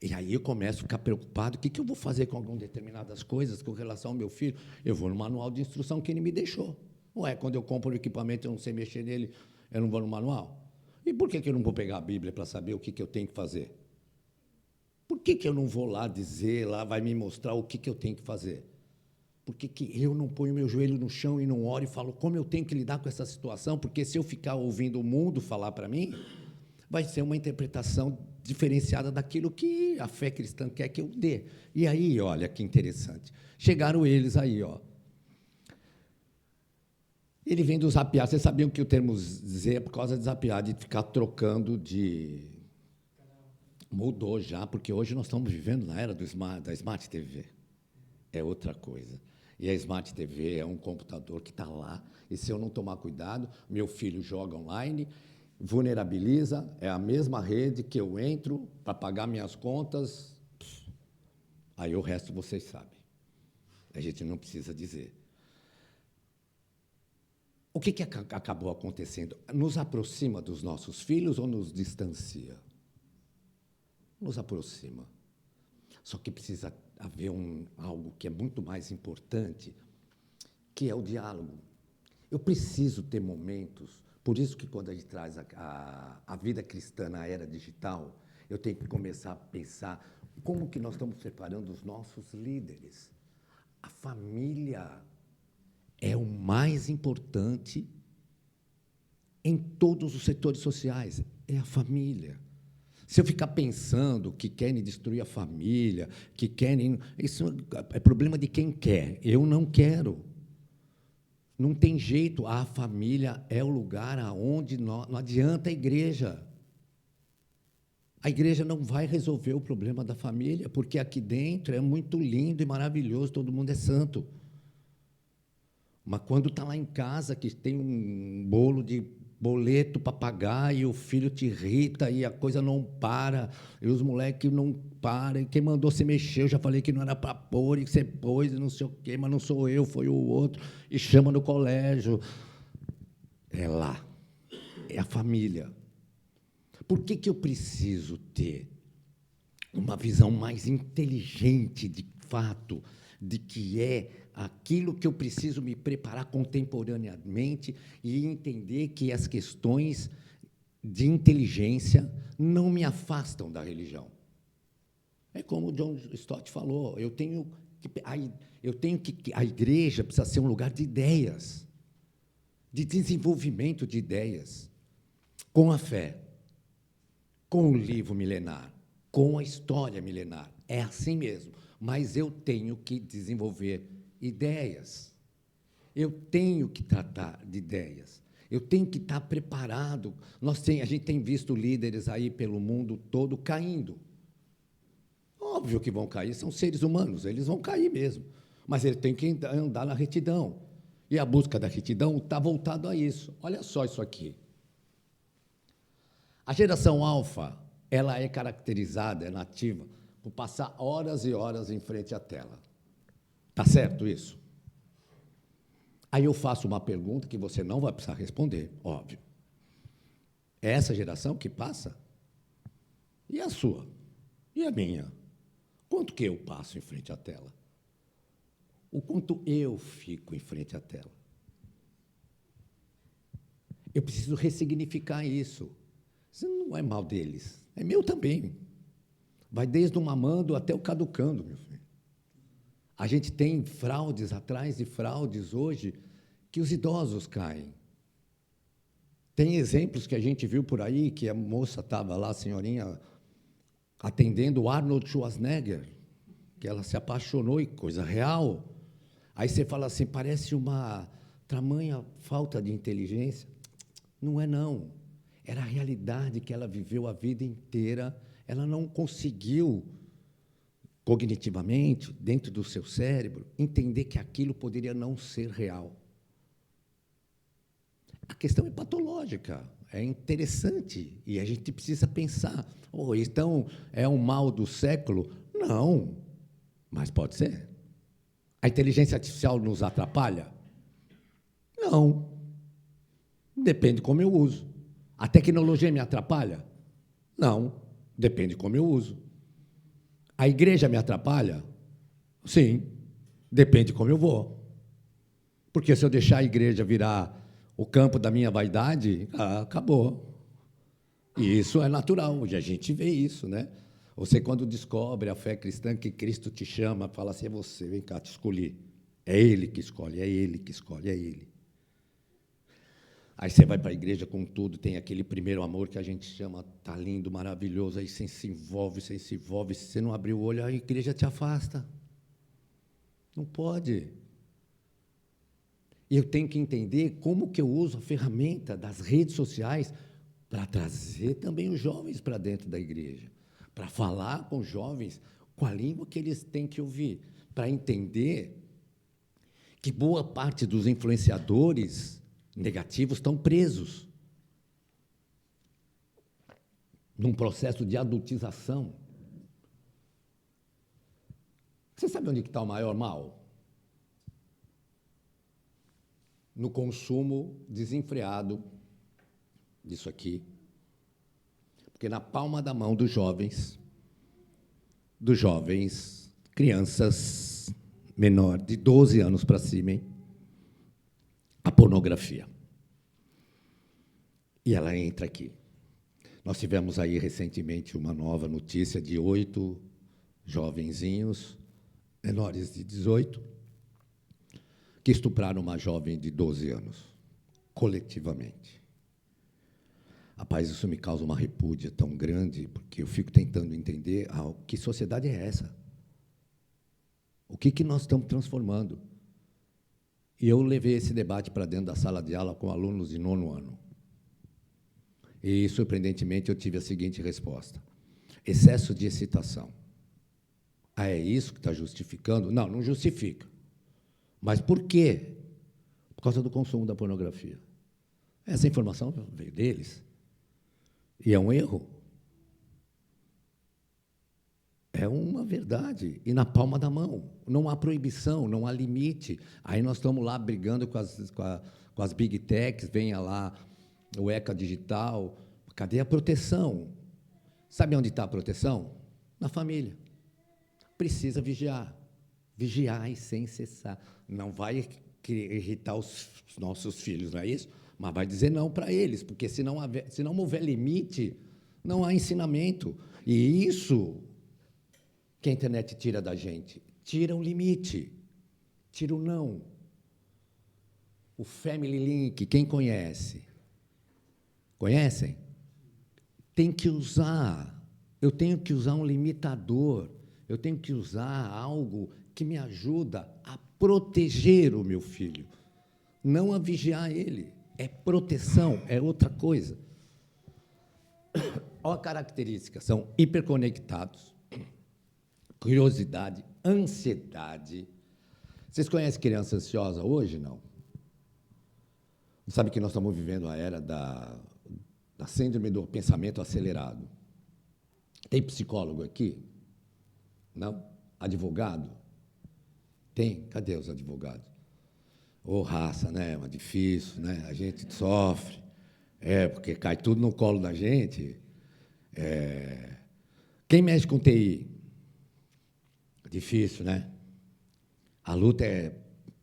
E aí eu começo a ficar preocupado, o que eu vou fazer com algumas determinadas coisas com relação ao meu filho? Eu vou no manual de instrução que ele me deixou. Quando eu compro o equipamento, eu não sei mexer nele, eu não vou no manual. E por que eu não vou pegar a Bíblia para saber o que eu tenho que fazer? Por que eu não vou lá dizer, lá vai me mostrar o que eu tenho que fazer? Por que eu não ponho meu joelho no chão e não oro e falo como eu tenho que lidar com essa situação? Porque se eu ficar ouvindo o mundo falar para mim, vai ser uma interpretação diferenciada daquilo que a fé cristã quer que eu dê. E aí, olha que interessante. Chegaram eles aí, ó. Ele vem do zapear. Vocês sabiam que o termo Z é por causa de zapear, de ficar trocando de... Mudou já, porque hoje nós estamos vivendo na era da Smart TV. É outra coisa. E a Smart TV é um computador que está lá, e se eu não tomar cuidado, meu filho joga online, vulnerabiliza, é a mesma rede que eu entro para pagar minhas contas, aí o resto vocês sabem. A gente não precisa dizer. O que acabou acontecendo? Nos aproxima dos nossos filhos ou nos distancia? Nos aproxima. Só que precisa haver algo que é muito mais importante, que é o diálogo. Eu preciso ter momentos, por isso que quando a gente traz a vida cristã na era digital, eu tenho que começar a pensar como que nós estamos preparando os nossos líderes. A família é o mais importante em todos os setores sociais, é a família. Se eu ficar pensando que querem destruir a família, que querem... Isso é problema de quem quer. Eu não quero. Não tem jeito. A família é o lugar onde não adianta a igreja. A igreja não vai resolver o problema da família, porque aqui dentro é muito lindo e maravilhoso, todo mundo é santo. Mas quando está lá em casa, que tem um bolo de boleto para pagar e o filho te irrita e a coisa não para, e os moleques não param, e quem mandou se mexer, eu já falei que não era para pôr, e você pôs, e não sei o quê, mas não sou eu, foi o outro, e chama no colégio. É lá, é a família. Por que eu preciso ter uma visão mais inteligente, de fato, de que é aquilo que eu preciso me preparar contemporaneamente e entender que as questões de inteligência não me afastam da religião? É como o John Stott falou, a igreja precisa ser um lugar de ideias, de desenvolvimento de ideias, com a fé, com o livro milenar, com a história milenar. É assim mesmo, mas eu tenho que desenvolver ideias. Eu tenho que tratar de ideias. Eu tenho que estar preparado. A gente tem visto líderes aí pelo mundo todo caindo. Óbvio que vão cair, são seres humanos, eles vão cair mesmo. Mas eles têm que andar na retidão. E a busca da retidão está voltada a isso. Olha só isso aqui. A geração alfa, ela é caracterizada, é nativa, por passar horas e horas em frente à tela. Está certo isso? Aí eu faço uma pergunta que você não vai precisar responder, óbvio. É essa geração que passa? E a sua? E a minha? Quanto que eu passo em frente à tela? O quanto eu fico em frente à tela? Eu preciso ressignificar isso. Isso não é mal deles, é meu também. Vai desde o mamando até o caducando, meu filho. A gente tem fraudes atrás de fraudes hoje que os idosos caem. Tem exemplos que a gente viu por aí, que a moça estava lá, a senhorinha, atendendo o Arnold Schwarzenegger, que ela se apaixonou, e coisa real. Aí você fala assim, parece uma tamanha falta de inteligência. Não é, não. Era a realidade que ela viveu a vida inteira. Ela não conseguiu, cognitivamente, dentro do seu cérebro, entender que aquilo poderia não ser real. A questão é patológica, é interessante, e a gente precisa pensar, então, é um mal do século? Não, mas pode ser. A inteligência artificial nos atrapalha? Não. Depende de como eu uso. A tecnologia me atrapalha? Não. Depende de como eu uso. A igreja me atrapalha? Sim. Depende de como eu vou. Porque se eu deixar a igreja virar o campo da minha vaidade, acabou. E isso é natural, e a gente vê isso, né? Você, quando descobre a fé cristã, que Cristo te chama, fala assim, é você, vem cá, te escolhi. É Ele que escolhe, é Ele que escolhe, é Ele. Aí você vai para a igreja com tudo, tem aquele primeiro amor que a gente chama, tá lindo, maravilhoso, aí você se envolve, se você não abrir o olho, a igreja te afasta. Não pode. E eu tenho que entender como que eu uso a ferramenta das redes sociais para trazer também os jovens para dentro da igreja, para falar com os jovens com a língua que eles têm que ouvir, para entender que boa parte dos influenciadores negativos estão presos num processo de adultização. Você sabe onde está o maior mal? No consumo desenfreado disso aqui. Porque na palma da mão dos jovens, crianças menor de 12 anos para cima, hein? A pornografia. E ela entra aqui. Nós tivemos aí recentemente uma nova notícia de 8 jovenzinhos menores de 18 que estupraram uma jovem de 12 anos, coletivamente. Rapaz, isso me causa uma repúdia tão grande, porque eu fico tentando entender que sociedade é essa? O que nós estamos transformando? E eu levei esse debate para dentro da sala de aula com alunos de 9º ano. E, surpreendentemente, eu tive a seguinte resposta: excesso de excitação. Ah, é isso que está justificando? Não, não justifica. Mas por quê? Por causa do consumo da pornografia. Essa informação veio deles. E é um erro. É uma verdade. E na palma da mão. Não há proibição, não há limite. Aí nós estamos lá brigando com as big techs, venha lá o ECA digital. Cadê a proteção? Sabe onde está a proteção? Na família. Precisa vigiar. Vigiar e sem cessar. Não vai irritar os nossos filhos, não é isso? Mas vai dizer não para eles, porque se não houver limite, não há ensinamento. E isso que a internet tira da gente. Tira o limite. Tira o não. O Family Link, quem conhece? Conhecem? Tem que usar. Eu tenho que usar um limitador. Eu tenho que usar algo que me ajuda a proteger o meu filho, não a vigiar ele. É proteção, é outra coisa. Olha a característica: são hiperconectados, curiosidade, ansiedade. Vocês conhecem criança ansiosa hoje? Não? Sabe que nós estamos vivendo a era da síndrome do pensamento acelerado. Tem psicólogo aqui? Não? Advogado? Tem? Cadê os advogados? Ô, raça, né? É difícil, né? A gente sofre. Porque cai tudo no colo da gente. Quem mexe com TI? Difícil, né? A luta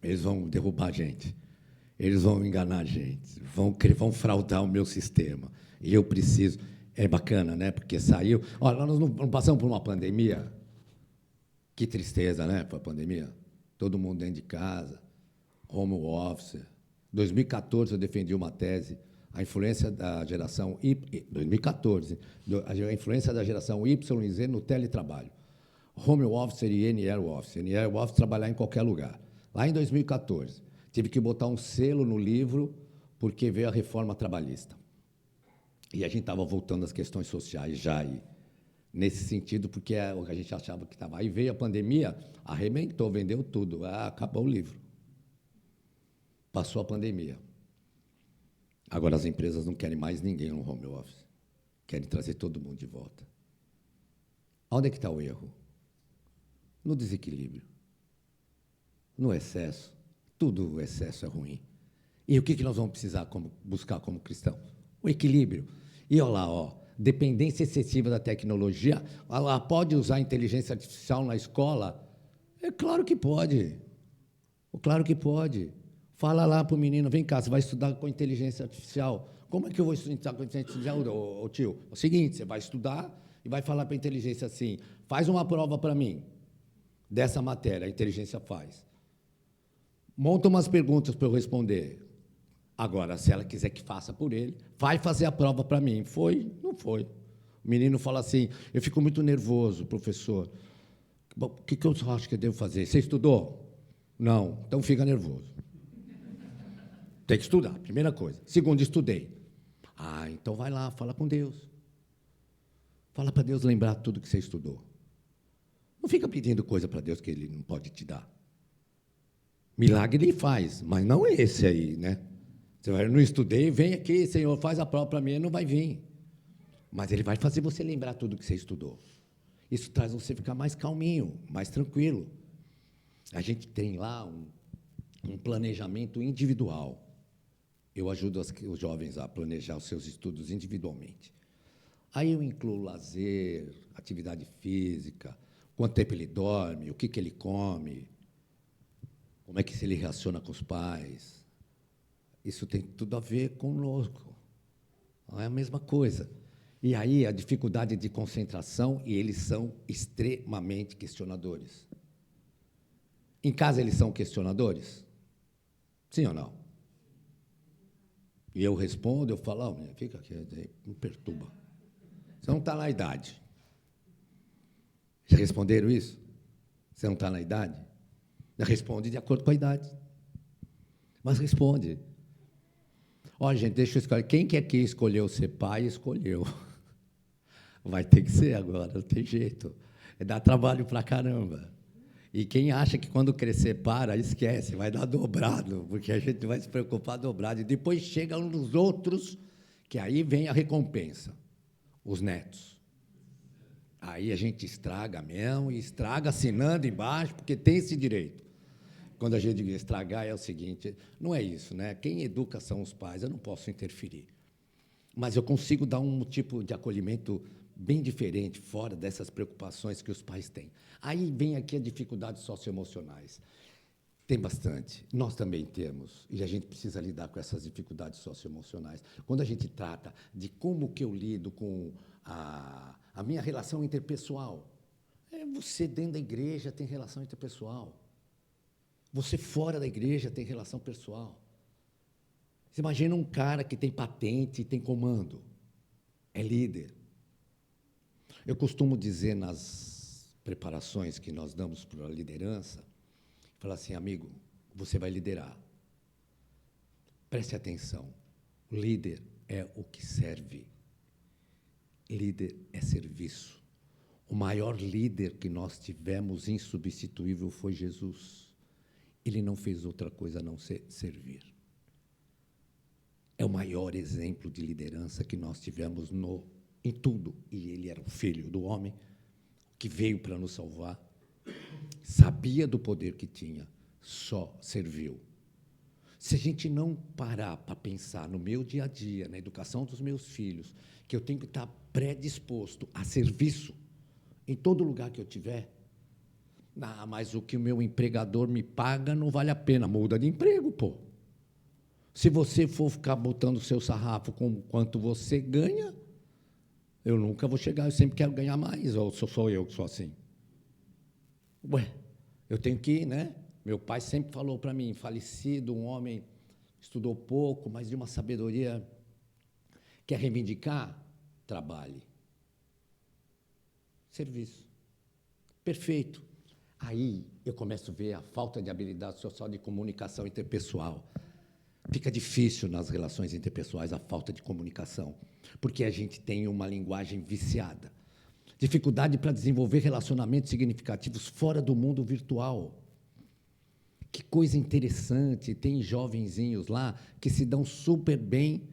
eles vão derrubar a gente. Eles vão enganar a gente. Vão fraudar o meu sistema. E eu preciso. É bacana, né? Porque saiu. Olha, nós não passamos por uma pandemia. Que tristeza, né? Foi a pandemia. Todo mundo dentro de casa, home office. Em 2014, eu defendi uma tese, a influência da geração Y, 2014, a influência da geração Y e Z no teletrabalho. Home office e anywhere office. Anywhere office, trabalhar em qualquer lugar. Lá em 2014, tive que botar um selo no livro, porque veio a reforma trabalhista. E a gente estava voltando às questões sociais já aí. Nesse sentido, porque é o que a gente achava que estava. Aí veio a pandemia, arrebentou, vendeu tudo. Acabou o livro. Passou a pandemia. Agora as empresas não querem mais ninguém no home office. Querem trazer todo mundo de volta. Onde é que está o erro? No desequilíbrio. No excesso. Tudo o excesso é ruim. E o que nós vamos precisar buscar como cristãos? O equilíbrio. E olha lá, dependência excessiva da tecnologia. Ela pode usar inteligência artificial na escola? É claro que pode. Claro que pode. Fala lá para o menino, vem cá, você vai estudar com inteligência artificial. Como é que eu vou estudar com a inteligência? Ô, tio, é o seguinte, você vai estudar e vai falar para a inteligência assim, faz uma prova para mim dessa matéria, a inteligência faz. Monta umas perguntas para eu responder. Agora, se ela quiser que faça por ele, vai fazer a prova para mim. Foi? Não foi. O menino fala assim, eu fico muito nervoso, professor. O que eu acho que eu devo fazer? Você estudou? Não. Então, fica nervoso. Tem que estudar, primeira coisa. Segundo, estudei. Ah, então vai lá, fala com Deus. Fala para Deus lembrar tudo que você estudou. Não fica pedindo coisa para Deus que Ele não pode te dar. Milagre Ele faz, mas não esse aí, né? Você vai, não estudei, vem aqui, Senhor, faz a prova para mim, Ele não vai vir. Mas Ele vai fazer você lembrar tudo que você estudou. Isso traz você ficar mais calminho, mais tranquilo. A gente tem lá um planejamento individual. Eu ajudo os jovens a planejar os seus estudos individualmente. Aí eu incluo lazer, atividade física, quanto tempo ele dorme, o que ele come, como é que ele relaciona com os pais. Isso tem tudo a ver conosco. Não é a mesma coisa. E aí a dificuldade de concentração, e eles são extremamente questionadores. Em casa eles são questionadores? Sim ou não? E eu respondo, eu falo, oh, fica aqui, me perturba. Você não está na idade. Já responderam isso? Você não está na idade? Já responde de acordo com a idade. Mas responde. Olha, gente, deixa eu escolher. Quem que aqui escolheu ser pai, escolheu. Vai ter que ser agora, não tem jeito. É dar trabalho para caramba. E quem acha que quando crescer para, esquece, vai dar dobrado, porque a gente vai se preocupar dobrado. E depois chega um dos outros, que aí vem a recompensa, os netos. Aí a gente estraga mesmo, e estraga assinando embaixo, porque tem esse direito. Quando a gente diz estragar, é o seguinte, não é isso, né? Quem educa são os pais, eu não posso interferir. Mas eu consigo dar um tipo de acolhimento bem diferente, fora dessas preocupações que os pais têm. Aí vem aqui as dificuldades socioemocionais. Tem bastante. Nós também temos, e a gente precisa lidar com essas dificuldades socioemocionais. Quando a gente trata de como que eu lido com a minha relação interpessoal, você dentro da igreja tem relação interpessoal. Você fora da igreja tem relação pessoal. Você imagina um cara que tem patente e tem comando. É líder. Eu costumo dizer nas preparações que nós damos para a liderança, falar assim, amigo, você vai liderar. Preste atenção. O líder é o que serve. Líder é serviço. O maior líder que nós tivemos, insubstituível, foi Jesus. Ele não fez outra coisa a não ser servir. É o maior exemplo de liderança que nós tivemos em tudo. E ele era o filho do homem que veio para nos salvar. Sabia do poder que tinha, só serviu. Se a gente não parar para pensar no meu dia a dia, na educação dos meus filhos, que eu tenho que estar predisposto a serviço em todo lugar que eu tiver, mas o que o meu empregador me paga não vale a pena, muda de emprego, pô. Se você for ficar botando o seu sarrafo com quanto você ganha, eu nunca vou chegar, eu sempre quero ganhar mais, ou sou eu que sou assim? Ué, eu tenho que, né? Meu pai sempre falou para mim, falecido, um homem, estudou pouco, mas de uma sabedoria, quer reivindicar? Trabalhe. Serviço. Perfeito. Aí eu começo a ver a falta de habilidade social de comunicação interpessoal. Fica difícil nas relações interpessoais a falta de comunicação, porque a gente tem uma linguagem viciada. Dificuldade para desenvolver relacionamentos significativos fora do mundo virtual. Que coisa interessante, tem jovenzinhos lá que se dão super bem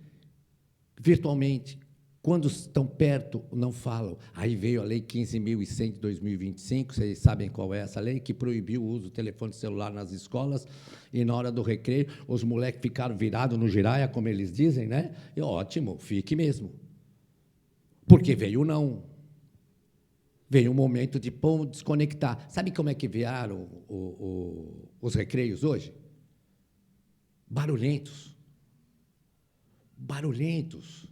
virtualmente. Quando estão perto, não falam. Aí veio a Lei 15.100 de 2025, vocês sabem qual é essa lei, que proibiu o uso do telefone celular nas escolas, e na hora do recreio, os moleques ficaram virados no giraia, como eles dizem, né? E ótimo, fique mesmo. Porque veio não. Veio um momento de desconectar. Sabe como é que vieram os recreios hoje? Barulhentos. barulhentos.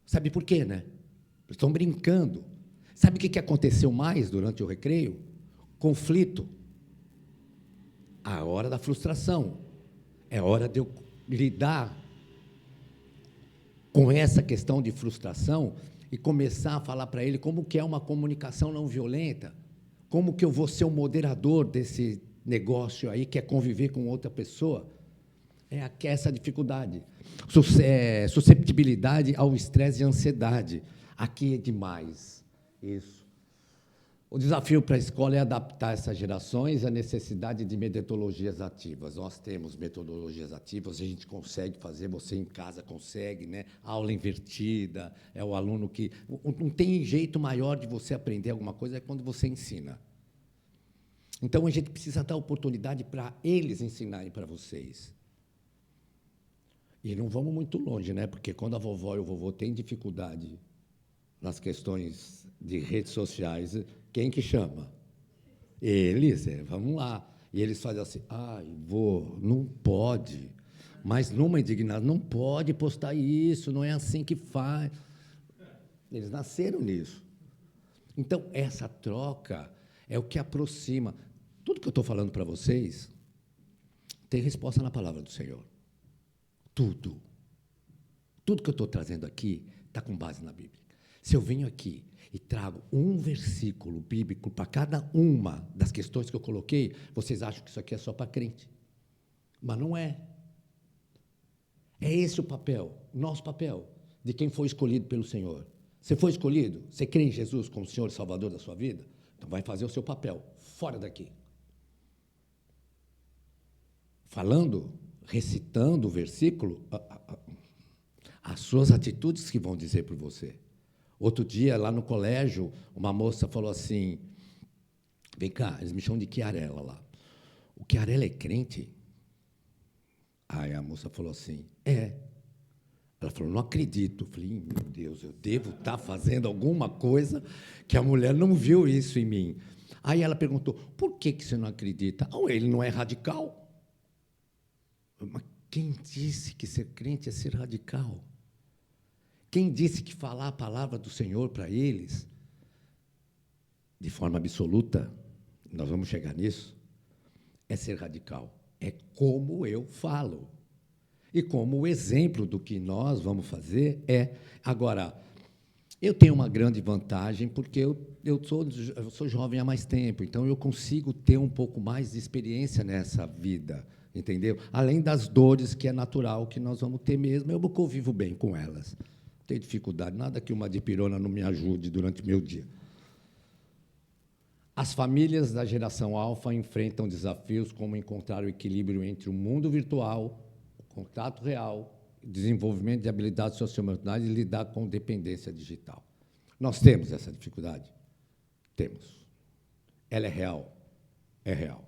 Sabe por quê, né? Estão brincando. Sabe o que aconteceu mais durante o recreio? Conflito. A hora da frustração. É hora de eu lidar com essa questão de frustração e começar a falar para ele como que é uma comunicação não violenta, como que eu vou ser o moderador desse negócio aí, que é conviver com outra pessoa. É essa dificuldade. Susceptibilidade ao estresse e ansiedade. Aqui é demais isso. O desafio para a escola é adaptar essas gerações à necessidade de metodologias ativas. Nós temos metodologias ativas, a gente consegue fazer, você em casa consegue, né? Aula invertida, é o aluno que... Não tem jeito maior de você aprender alguma coisa, é quando você ensina. Então, a gente precisa dar oportunidade para eles ensinarem para vocês. E não vamos muito longe, né? Porque quando a vovó e o vovô têm dificuldade nas questões de redes sociais, quem que chama? Eles, vamos lá. E eles fazem assim, vô, não pode. Mas numa indignada, não pode postar isso, não é assim que faz. Eles nasceram nisso. Então, essa troca é o que aproxima. Tudo que eu estou falando para vocês tem resposta na palavra do Senhor. Tudo. Tudo que eu estou trazendo aqui está com base na Bíblia. Se eu venho aqui e trago um versículo bíblico para cada uma das questões que eu coloquei, vocês acham que isso aqui é só para crente. Mas não é. É esse o papel, nosso papel, de quem foi escolhido pelo Senhor. Você foi escolhido? Você crê em Jesus como Senhor e Salvador da sua vida? Então vai fazer o seu papel, fora daqui. Falando, recitando o versículo, as suas atitudes que vão dizer por você. Outro dia, lá no colégio, uma moça falou assim, vem cá, eles me chamam de Chiarella lá. O Chiarella é crente? Aí a moça falou assim, é. Ela falou, não acredito. Eu falei, meu Deus, eu devo estar fazendo alguma coisa que a mulher não viu isso em mim. Aí ela perguntou, por que você não acredita? Ele não é radical. Mas quem disse que ser crente é ser radical? Quem disse que falar a palavra do Senhor para eles, de forma absoluta, nós vamos chegar nisso, é ser radical. É como eu falo. E como o exemplo do que nós vamos fazer é... Agora, eu tenho uma grande vantagem, porque eu sou jovem há mais tempo, então eu consigo ter um pouco mais de experiência nessa vida, entendeu? Além das dores que é natural, que nós vamos ter mesmo, eu convivo bem com elas. Não tenho dificuldade, nada que uma dipirona não me ajude durante o meu dia. As famílias da geração alfa enfrentam desafios como encontrar o equilíbrio entre o mundo virtual, o contato real, o desenvolvimento de habilidades socioemocionais e lidar com dependência digital. Nós temos essa dificuldade? Temos. Ela é real? É real.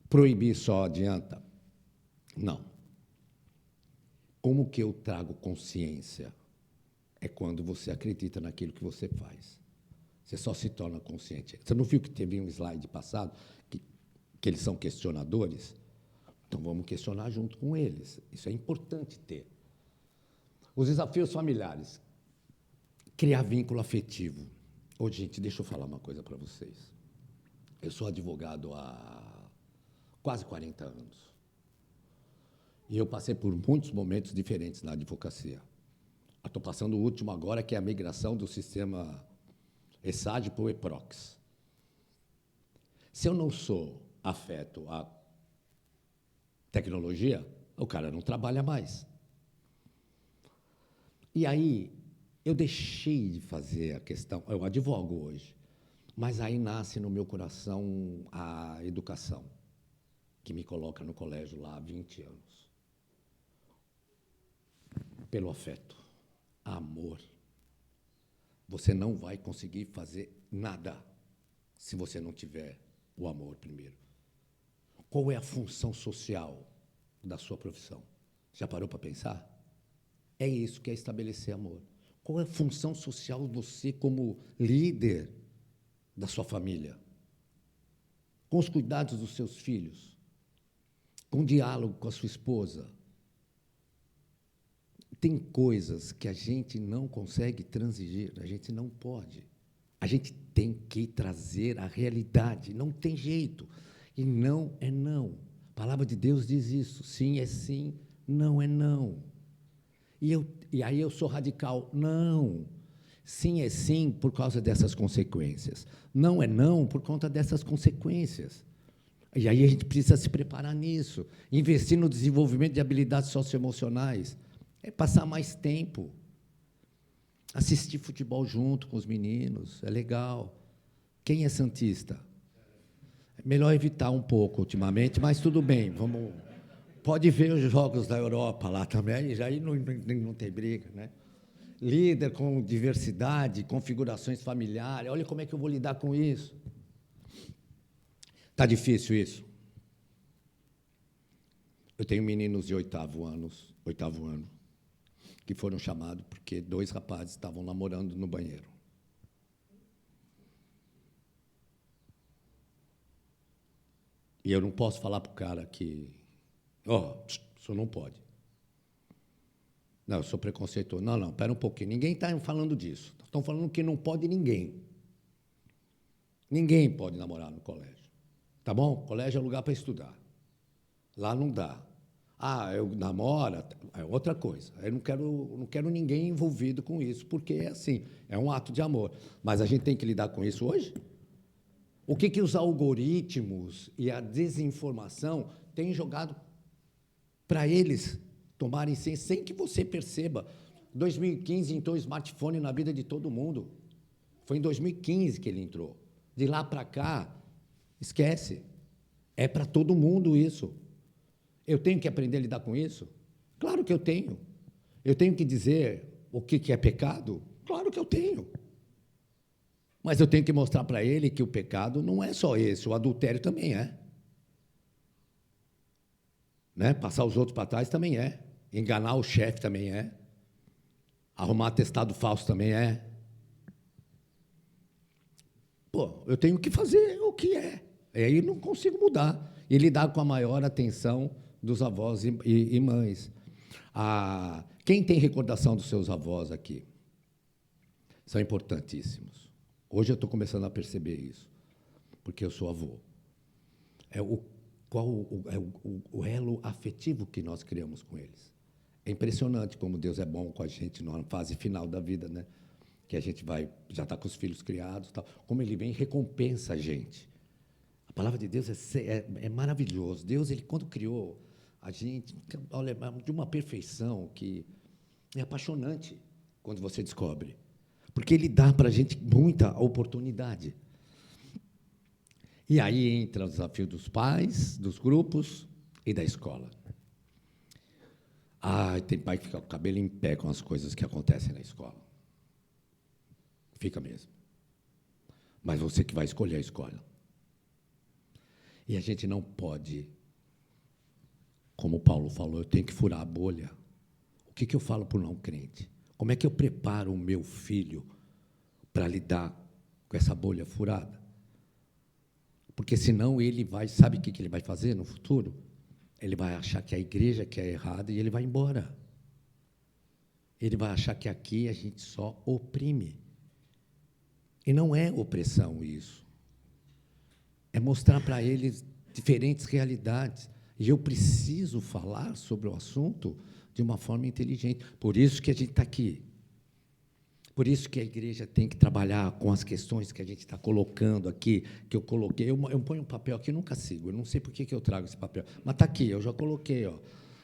Proibir só adianta? Não. Como que eu trago consciência? É quando você acredita naquilo que você faz. Você só se torna consciente. Você não viu que teve um slide passado que eles são questionadores? Então, vamos questionar junto com eles. Isso é importante ter. Os desafios familiares. Criar vínculo afetivo. Gente, deixa eu falar uma coisa para vocês. Eu sou advogado há quase 40 anos. E eu passei por muitos momentos diferentes na advocacia. Estou passando o último agora, que é a migração do sistema ESAD para o EPROX. Se eu não sou afeto à tecnologia, o cara não trabalha mais. E aí, eu deixei de fazer a questão... Eu advogo hoje, mas aí nasce no meu coração a educação, que me coloca no colégio lá há 20 anos. Pelo afeto, amor. Você não vai conseguir fazer nada se você não tiver o amor primeiro. Qual é a função social da sua profissão? Já parou para pensar? É isso que é estabelecer amor. Qual é a função social você como líder da sua família? Com os cuidados dos seus filhos? Com o diálogo com a sua esposa? tem coisas que a gente não consegue transigir, a gente não pode. A gente tem que trazer a realidade, não tem jeito. E não é não. A palavra de Deus diz isso. Sim é sim, não é não. E aí eu sou radical. Não. Sim é sim por causa dessas consequências. Não é não por conta dessas consequências. E aí a gente precisa se preparar nisso. Investir no desenvolvimento de habilidades socioemocionais. É passar mais tempo. Assistir futebol junto com os meninos. É legal. Quem é santista? É melhor evitar um pouco ultimamente, mas tudo bem. Pode ver os jogos da Europa lá também, já aí não tem briga, né? Líder com diversidade, configurações familiares. Olha como é que eu vou lidar com isso. Está difícil isso? Eu tenho meninos de oitavo ano, que foram chamados porque 2 rapazes estavam namorando no banheiro. E eu não posso falar para o cara que, isso não pode. Não, eu sou preconceituoso. Não, espera um pouquinho. Ninguém está falando disso. Estão falando que não pode ninguém. Ninguém pode namorar no colégio. Tá bom? Colégio é lugar para estudar. Lá não dá. Eu namoro, é outra coisa. Eu não quero ninguém envolvido com isso, porque é assim, é um ato de amor. Mas a gente tem que lidar com isso hoje? O que os algoritmos e a desinformação têm jogado para eles tomarem sem que você perceba? 2015 entrou o smartphone na vida de todo mundo. Foi em 2015 que ele entrou. De lá para cá, esquece. É para todo mundo isso. Eu tenho que aprender a lidar com isso? Claro que eu tenho. Eu tenho que dizer o que é pecado? Claro que eu tenho. Mas eu tenho que mostrar para ele que o pecado não é só esse, o adultério também é. Né? Passar os outros para trás também é. Enganar o chefe também é. Arrumar atestado falso também é. Eu tenho que fazer o que é. E aí não consigo mudar. E lidar com a maior atenção dos avós e mães. Quem tem recordação dos seus avós aqui? São importantíssimos. Hoje eu estou começando a perceber isso, porque eu sou avô. Qual o elo afetivo que nós criamos com eles? É impressionante como Deus é bom com a gente na fase final da vida, né? Que a gente já está com os filhos criados, tal. Como Ele vem e recompensa a gente. A palavra de Deus é maravilhoso. Deus, quando criou a gente, olha, de uma perfeição que é apaixonante quando você descobre. Porque Ele dá para a gente muita oportunidade. E aí entra o desafio dos pais, dos grupos e da escola. Tem pai que fica com o cabelo em pé com as coisas que acontecem na escola. Fica mesmo. Mas você que vai escolher a escola. E a gente não pode, como Paulo falou, eu tenho que furar a bolha. O que eu falo para o não crente? Como é que eu preparo o meu filho para lidar com essa bolha furada? Porque senão ele sabe o que ele vai fazer no futuro? Ele vai achar que a igreja que é errada e ele vai embora. Ele vai achar que aqui a gente só oprime. E não é opressão isso. É mostrar para eles diferentes realidades. E eu preciso falar sobre o assunto de uma forma inteligente. Por isso que a gente está aqui. Por isso que a igreja tem que trabalhar com as questões que a gente está colocando aqui, que eu coloquei. Eu ponho um papel aqui, eu nunca sigo. Eu não sei por que eu trago esse papel. Mas está aqui, eu já coloquei.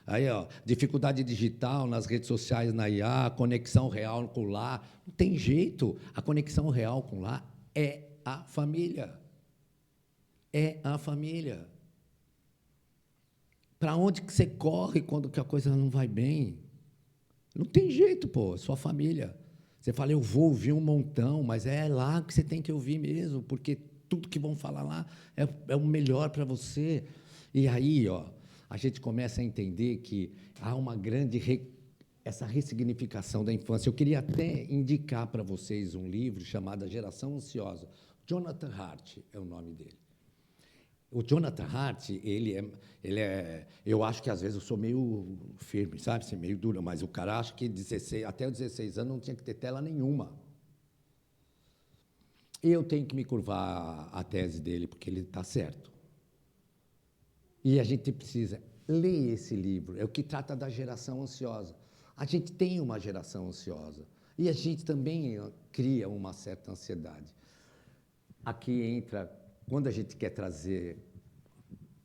Aí, dificuldade digital nas redes sociais, na IA, conexão real com lá. Não tem jeito. A conexão real com lá é a família. É a família. Para onde que você corre quando que a coisa não vai bem? Não tem jeito, é sua família. Você fala, eu vou ouvir um montão, mas é lá que você tem que ouvir mesmo, porque tudo que vão falar lá é o melhor para você. E aí, a gente começa a entender que há uma grande essa ressignificação da infância. Eu queria até indicar para vocês um livro chamado A Geração Ansiosa. Jonathan Hart é o nome dele. O Jonathan Hart, eu acho que às vezes eu sou meio firme, sabe? Assim, meio duro, mas o cara acha que até os 16 anos não tinha que ter tela nenhuma. Eu tenho que me curvar à tese dele, porque ele está certo. E a gente precisa ler esse livro, é o que trata da geração ansiosa. A gente tem uma geração ansiosa e a gente também cria uma certa ansiedade. Aqui entra, quando a gente quer trazer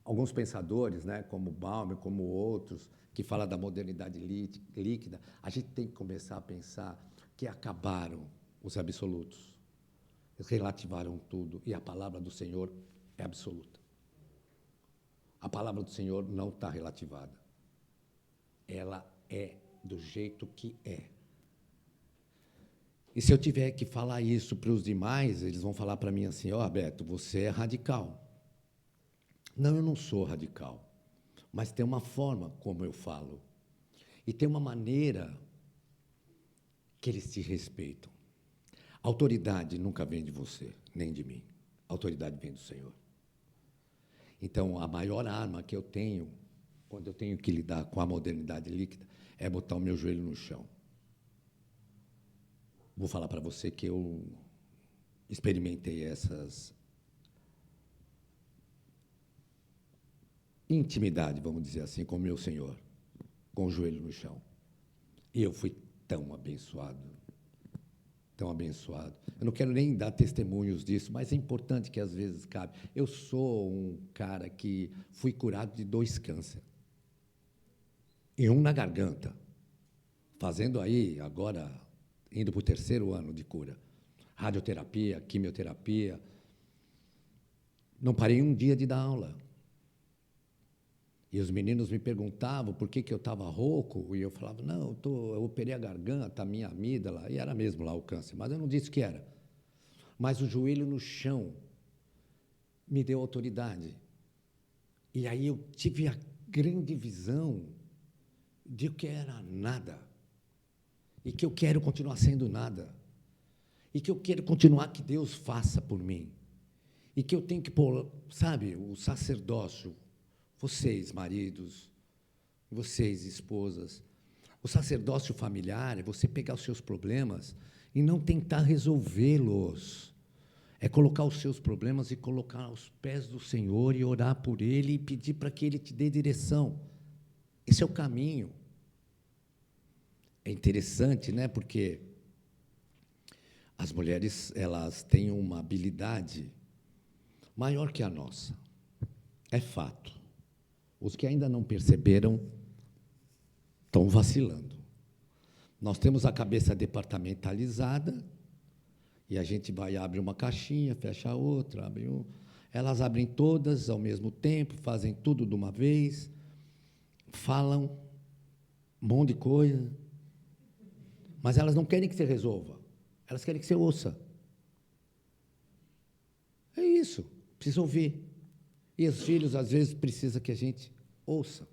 alguns pensadores, né, como Balmer, como outros, que falam da modernidade líquida, a gente tem que começar a pensar que acabaram os absolutos. Eles relativaram tudo e a palavra do Senhor é absoluta. A palavra do Senhor não está relativada. Ela é do jeito que é. E se eu tiver que falar isso para os demais, eles vão falar para mim assim, ó, Beto, você é radical. Não, eu não sou radical, mas tem uma forma como eu falo. E tem uma maneira que eles te respeitam. A autoridade nunca vem de você, nem de mim. A autoridade vem do Senhor. Então, a maior arma que eu tenho, quando eu tenho que lidar com a modernidade líquida, é botar o meu joelho no chão. Vou falar para você que eu experimentei essas intimidade, vamos dizer assim, com o meu Senhor, com o joelho no chão. E eu fui tão abençoado, tão abençoado. Eu não quero nem dar testemunhos disso, mas é importante que às vezes cabe. Eu sou um cara que fui curado de 2 cânceres. E um na garganta, fazendo aí, agora, indo para o 3º ano de cura. Radioterapia, quimioterapia. Não parei um dia de dar aula. E os meninos me perguntavam por que eu estava rouco, e eu falava, não, eu operei a garganta, a minha amígdala, e era mesmo lá o câncer, mas eu não disse que era. Mas o joelho no chão me deu autoridade. E aí eu tive a grande visão de que eu era nada, e que eu quero continuar sendo nada, e que eu quero continuar que Deus faça por mim, e que eu tenho que pôr, sabe, o sacerdócio. Vocês, maridos, vocês, esposas, o sacerdócio familiar é você pegar os seus problemas e não tentar resolvê-los. É colocar os seus problemas e colocar aos pés do Senhor e orar por Ele e pedir para que Ele te dê direção. Esse é o caminho. É interessante, né? Porque as mulheres, elas têm uma habilidade maior que a nossa. É fato. Os que ainda não perceberam estão vacilando. Nós temos a cabeça departamentalizada e a gente vai, abre uma caixinha, fecha outra, abre um. Elas abrem todas ao mesmo tempo, fazem tudo de uma vez, falam um monte de coisa, mas elas não querem que você resolva, elas querem que você ouça. É isso, precisa ouvir. E os filhos, às vezes, precisam que a gente ouça.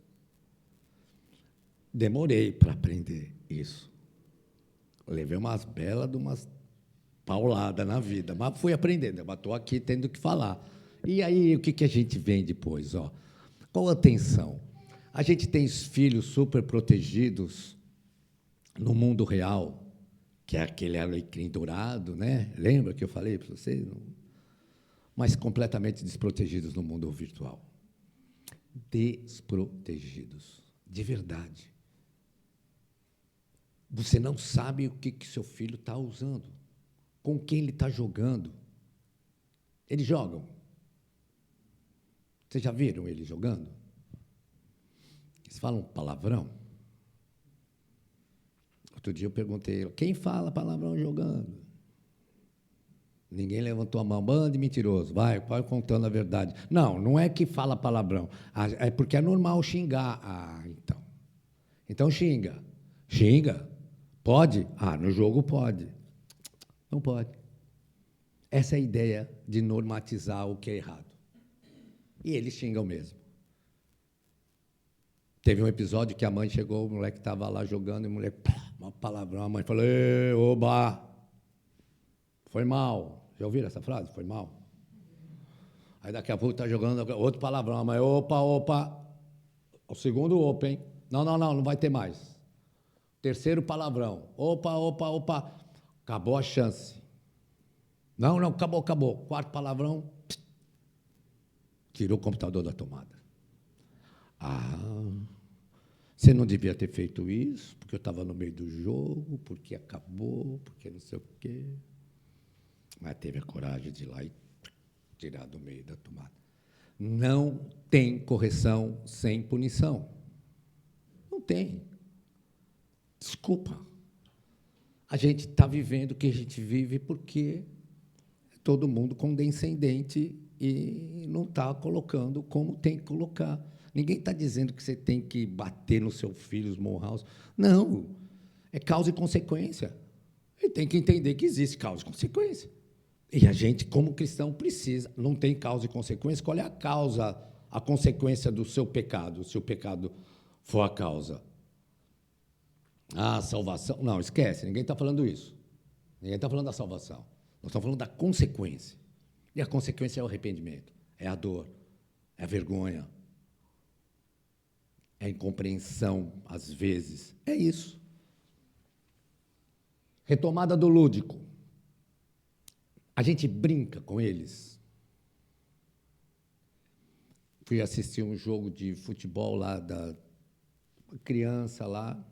Demorei para aprender isso. Levei umas belas de umas pauladas na vida, mas fui aprendendo. Mas estou aqui tendo que falar. E aí, o que a gente vem depois? Ó? Qual a atenção? A gente tem os filhos super protegidos no mundo real, que é aquele alecrim dourado, né? Lembra que eu falei para vocês? Mas completamente desprotegidos no mundo virtual. Desprotegidos, de verdade. Você não sabe o que seu filho está usando, com quem ele está jogando. Eles jogam. Vocês já viram eles jogando? Eles falam palavrão. Outro dia eu perguntei, quem fala palavrão jogando? Ninguém levantou a mão, bando de mentiroso, vai contando a verdade. Não, não é que fala palavrão, é porque é normal xingar. Ah, então. Então xinga. Xinga. Pode? Ah, no jogo pode. Não pode. Essa é a ideia de normatizar o que é errado. E eles xingam mesmo. Teve um episódio que a mãe chegou, o moleque estava lá jogando, e o moleque, uma palavrão, a mãe falou, oba! Foi mal. Já ouviram essa frase? Foi mal. Aí daqui a pouco está jogando outro palavrão, mas opa. O segundo opa, hein? Não vai ter mais. Terceiro palavrão. Opa. Acabou a chance. Não, acabou. Quarto palavrão, tirou o computador da tomada. Você não devia ter feito isso, porque eu estava no meio do jogo, porque acabou, porque não sei o quê. Mas teve a coragem de ir lá e tirar do meio da tomada. Não tem correção sem punição. Não tem. Desculpa. A gente está vivendo o que a gente vive porque todo mundo condescendente e não está colocando como tem que colocar. Ninguém está dizendo que você tem que bater no seu filho, esmurrar os... Não. É causa e consequência. Ele tem que entender que existe causa e consequência. E a gente, como cristão, precisa. Não tem causa e consequência. Qual é a causa, a consequência do seu pecado, se o pecado for a causa? A salvação? Não, esquece, ninguém está falando isso. Ninguém está falando da salvação. Nós estamos falando da consequência. E a consequência é o arrependimento, é a dor, é a vergonha, é a incompreensão, às vezes. É isso. Retomada do lúdico. A gente brinca com eles. Fui assistir um jogo de futebol lá da criança lá,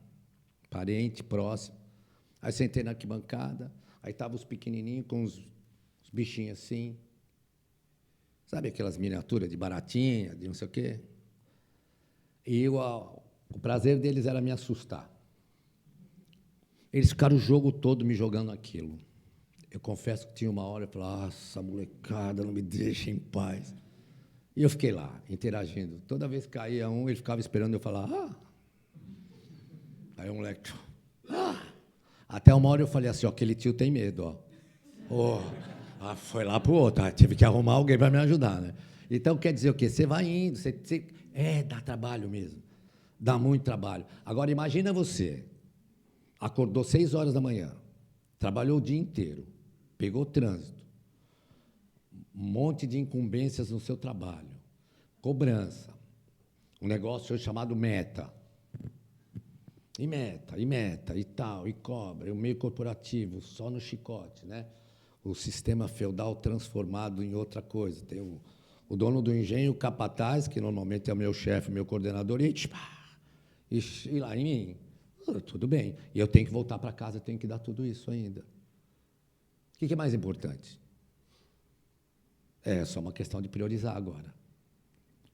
parente próximo. Aí sentei na arquibancada, aí estavam os pequenininhos com os bichinhos assim. Sabe aquelas miniaturas de baratinha, de não sei o quê? E o prazer deles era me assustar. Eles ficaram o jogo todo me jogando aquilo. Eu confesso que tinha uma hora, eu falava, nossa, molecada, não me deixa em paz. E eu fiquei lá, interagindo. Toda vez que caía um, ele ficava esperando eu falar, Aí o moleque, Até uma hora eu falei assim, aquele tio tem medo, foi lá pro outro, tive que arrumar alguém para me ajudar, né? Então, quer dizer o quê? Você vai indo, dá trabalho mesmo, dá muito trabalho. Agora, imagina você, acordou 6 horas da manhã, trabalhou o dia inteiro, pegou trânsito, um monte de incumbências no seu trabalho, cobrança, um negócio chamado meta, e tal, e cobra, o meio corporativo, só no chicote, né? O sistema feudal transformado em outra coisa. Tem o dono do engenho, o capataz, que normalmente é o meu chefe, meu coordenador, e lá em mim, tudo bem. E eu tenho que voltar para casa, tenho que dar tudo isso ainda. O que é mais importante? É só uma questão de priorizar agora.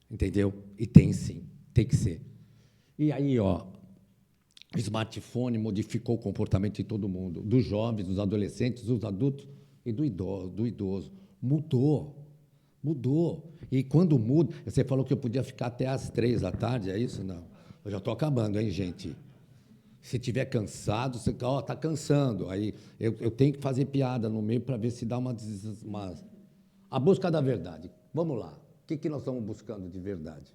Entendeu? E tem sim, tem que ser. E aí, o smartphone modificou o comportamento de todo mundo, dos jovens, dos adolescentes, dos adultos e do idoso. Mudou. E quando muda, você falou que eu podia ficar até às 3 da tarde, é isso? Não. Eu já estou acabando, hein, gente? Se estiver cansado, você está cansando. Aí eu tenho que fazer piada no meio para ver se dá uma... A busca da verdade. Vamos lá. O que nós estamos buscando de verdade?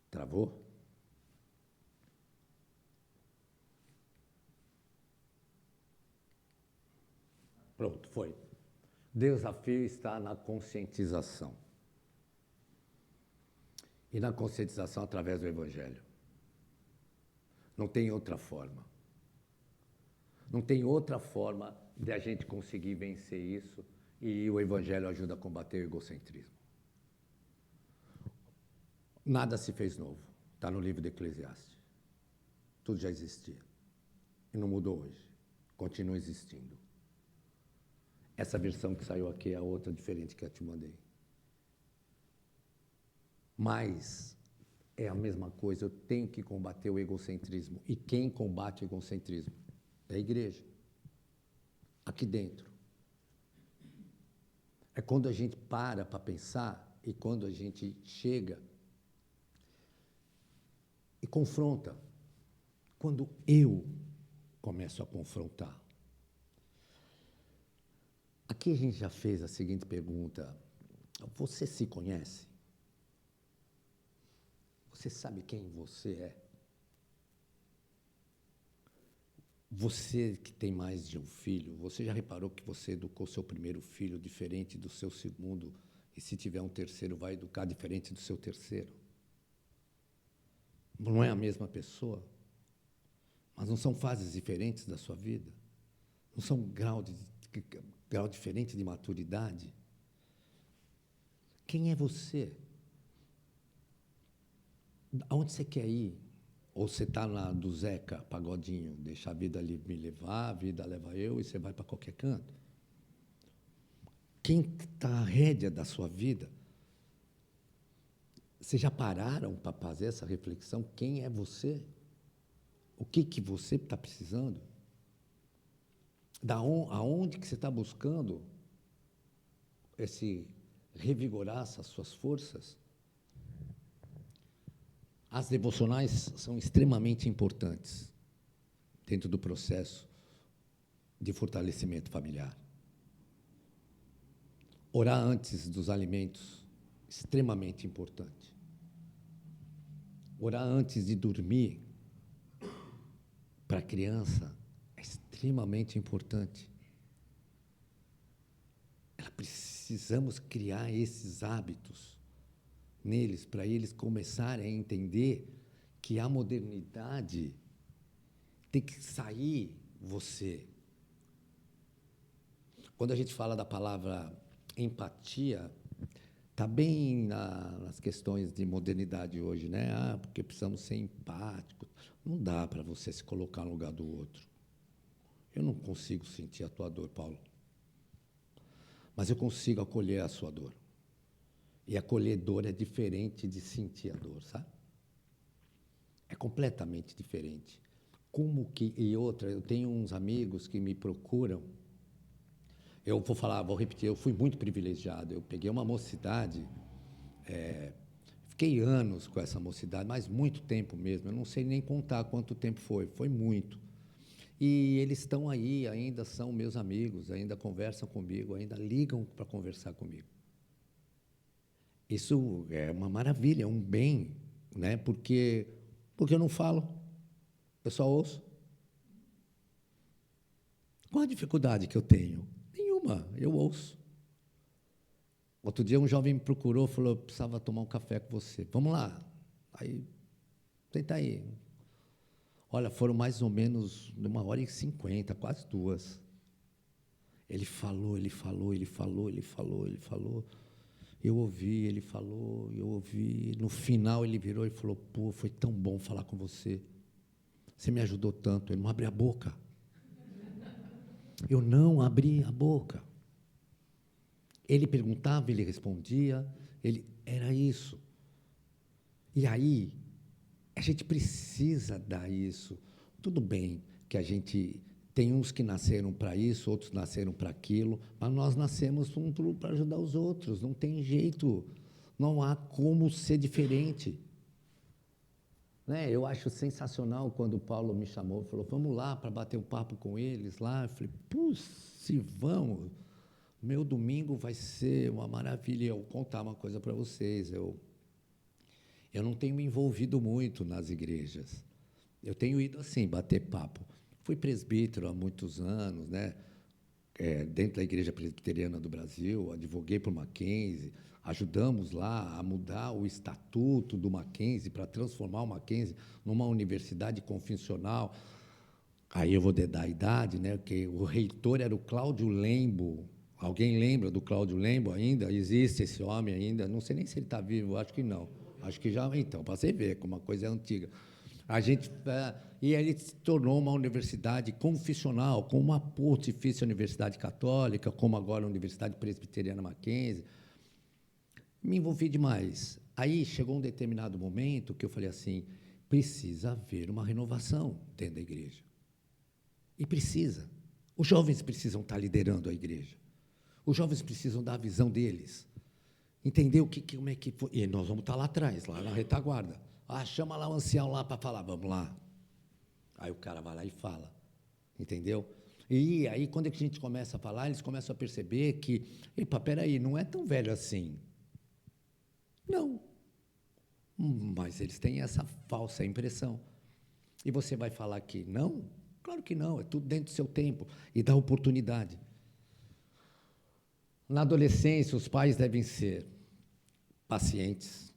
Travou? Pronto, foi. O desafio está na conscientização. E na conscientização através do Evangelho. Não tem outra forma. Não tem outra forma de a gente conseguir vencer isso e o Evangelho ajuda a combater o egocentrismo. Nada se fez novo. Está no livro de Eclesiastes. Tudo já existia. E não mudou hoje. Continua existindo. Essa versão que saiu aqui é a outra diferente que eu te mandei. Mas é a mesma coisa, eu tenho que combater o egocentrismo. E quem combate o egocentrismo? É a igreja. Aqui dentro. É quando a gente para pensar e quando a gente chega e confronta. Quando eu começo a confrontar. Aqui a gente já fez a seguinte pergunta: você se conhece? Você sabe quem você é? Você que tem mais de um filho, você já reparou que você educou seu primeiro filho diferente do seu segundo, e se tiver um terceiro, vai educar diferente do seu terceiro? Não é a mesma pessoa? Mas não são fases diferentes da sua vida? Não são grau diferente de maturidade? Quem é você? Aonde você quer ir? Ou você está lá do Zeca Pagodinho, deixa a vida me levar, a vida leva eu, e você vai para qualquer canto? Quem está à rédea da sua vida? Vocês já pararam para fazer essa reflexão? Quem é você? O que você está precisando? Aonde que você está buscando revigorar essas suas forças? As devocionais são extremamente importantes dentro do processo de fortalecimento familiar. Orar antes dos alimentos, extremamente importante. Orar antes de dormir, para a criança, é extremamente importante. Precisamos criar esses hábitos neles, para eles começarem a entender que a modernidade tem que sair você. Quando a gente fala da palavra empatia, está bem nas questões de modernidade hoje, né? Porque precisamos ser empáticos. Não dá para você se colocar no lugar do outro. Eu não consigo sentir a tua dor, Paulo. Mas eu consigo acolher a sua dor. E acolher dor é diferente de sentir a dor, sabe? É completamente diferente. E outra, eu tenho uns amigos que me procuram. Eu vou repetir, eu fui muito privilegiado. Eu peguei uma mocidade, fiquei anos com essa mocidade, mas muito tempo mesmo. Eu não sei nem contar quanto tempo foi muito. E eles estão aí, ainda são meus amigos, ainda conversam comigo, ainda ligam para conversar comigo. Isso é uma maravilha, é um bem, né? Porque eu não falo, eu só ouço. Qual a dificuldade que eu tenho? Nenhuma, eu ouço. Outro dia um jovem me procurou, falou, eu precisava tomar um café com você. Vamos lá. Aí, senta aí. Olha, foram mais ou menos 1h50, quase 2. Ele falou. Eu ouvi, ele falou, eu ouvi. No final, ele virou e falou, pô, foi tão bom falar com você. Você me ajudou tanto. Ele não abriu a boca. Eu não abri a boca. Ele perguntava, ele respondia. Era isso. E aí, a gente precisa dar isso. Tudo bem que a gente tem uns que nasceram para isso, outros nasceram para aquilo, mas nós nascemos para ajudar os outros. Não tem jeito. Não há como ser diferente. Né? Eu acho sensacional quando o Paulo me chamou e falou, vamos lá para bater um papo com eles lá. Eu falei, se vamos, meu domingo vai ser uma maravilha. Eu vou contar uma coisa para vocês. Eu não tenho me envolvido muito nas igrejas. Eu tenho ido assim, bater papo. Fui presbítero há muitos anos, né? Dentro da Igreja Presbiteriana do Brasil, advoguei por Mackenzie, ajudamos lá a mudar o estatuto do Mackenzie para transformar o Mackenzie numa universidade confessional. Aí eu vou dar a idade, né? Porque o reitor era o Cláudio Lembo. Alguém lembra do Cláudio Lembo ainda? Existe esse homem ainda? Não sei nem se ele está vivo, acho que não. Acho que já, então, para você ver como a coisa é antiga. E ele se tornou uma universidade confessional, como uma Pontifícia Universidade Católica, como agora a Universidade Presbiteriana Mackenzie. Me envolvi demais. Aí chegou um determinado momento que eu falei assim, precisa haver uma renovação dentro da igreja. E precisa. Os jovens precisam estar liderando a igreja. Os jovens precisam dar a visão deles. Entender como é que foi. E nós vamos estar lá atrás, lá na retaguarda. Chama lá o ancião lá para falar, vamos lá. Aí o cara vai lá e fala, entendeu? E aí, quando a gente começa a falar, eles começam a perceber que, peraí, não é tão velho assim. Não. Mas eles têm essa falsa impressão. E você vai falar que não, Claro que não, é tudo dentro do seu tempo e da oportunidade. Na adolescência, os pais devem ser pacientes.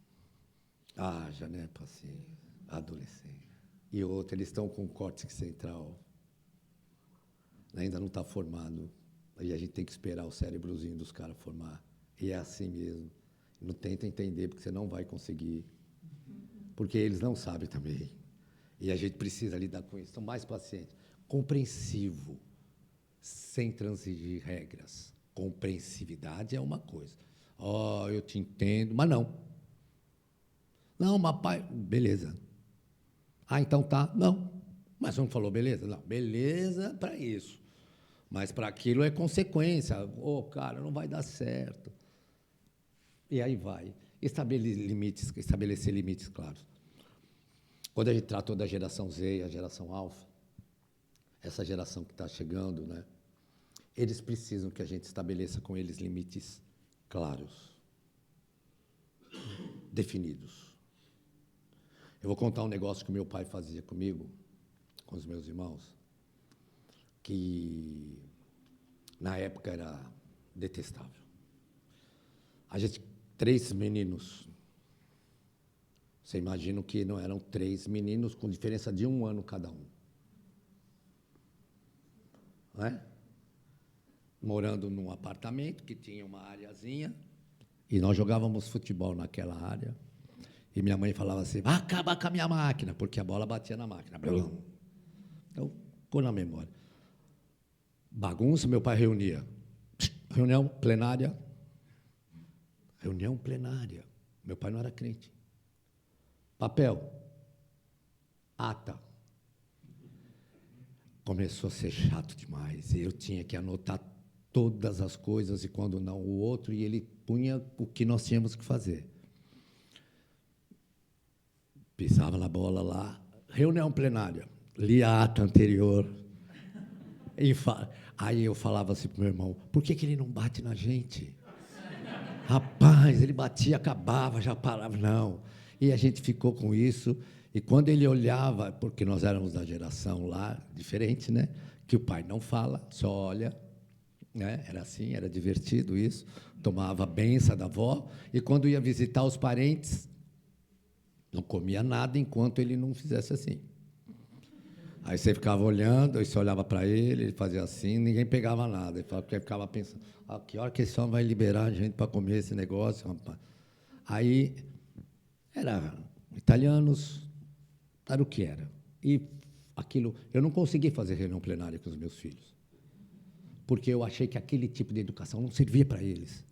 Já não é paciência, adolescente. E outro, eles estão com córtex central, ainda não está formado, e a gente tem que esperar o cérebrozinho dos caras formar. E é assim mesmo. Não tenta entender, porque você não vai conseguir. Porque eles não sabem também. E a gente precisa lidar com isso. Então, mais paciente. Compreensivo, sem transigir regras. Compreensividade é uma coisa. Eu te entendo, mas não. Não, mas pai, beleza. Então tá, não. Mas não falou beleza? Não, beleza para isso. Mas para aquilo é consequência. Cara, não vai dar certo. E aí vai. Estabelecer limites claros. Quando a gente tratou da geração Z e a geração Alfa, essa geração que está chegando, né, eles precisam que a gente estabeleça com eles limites claros, definidos. Eu vou contar um negócio que meu pai fazia comigo, com os meus irmãos, que na época era detestável. A gente, 3 meninos. Você imagina que não eram 3 meninos com diferença de 1 ano cada um. Não é? Morando num apartamento que tinha uma areazinha, e nós jogávamos futebol naquela área, e minha mãe falava assim, vai acabar com a minha máquina, porque a bola batia na máquina. Então, ficou na memória. Bagunça, meu pai reunia. Reunião plenária. Reunião plenária. Meu pai não era crente. Papel. Ata. Começou a ser chato demais. Eu tinha que anotar todas as coisas, e quando não, o outro, e ele punha o que nós tínhamos que fazer. Pisava na bola lá. Reunião plenária. Lia a ata anterior. Aí eu falava assim para o meu irmão, por que ele não bate na gente? Rapaz, ele batia, acabava, já parava. Não. E a gente ficou com isso. E quando ele olhava, porque nós éramos da geração lá, diferente, né? Que o pai não fala, só olha. Né? Era assim, era divertido isso. Tomava a benção da avó. E quando ia visitar os parentes, não comia nada enquanto ele não fizesse assim. Aí você ficava olhando, aí você olhava para ele fazia assim, ninguém pegava nada. Ele ficava pensando, que hora que esse homem vai liberar a gente para comer esse negócio, rapaz? Aí, era italianos, era o que era. E aquilo, eu não consegui fazer reunião plenária com os meus filhos, porque eu achei que aquele tipo de educação não servia para eles.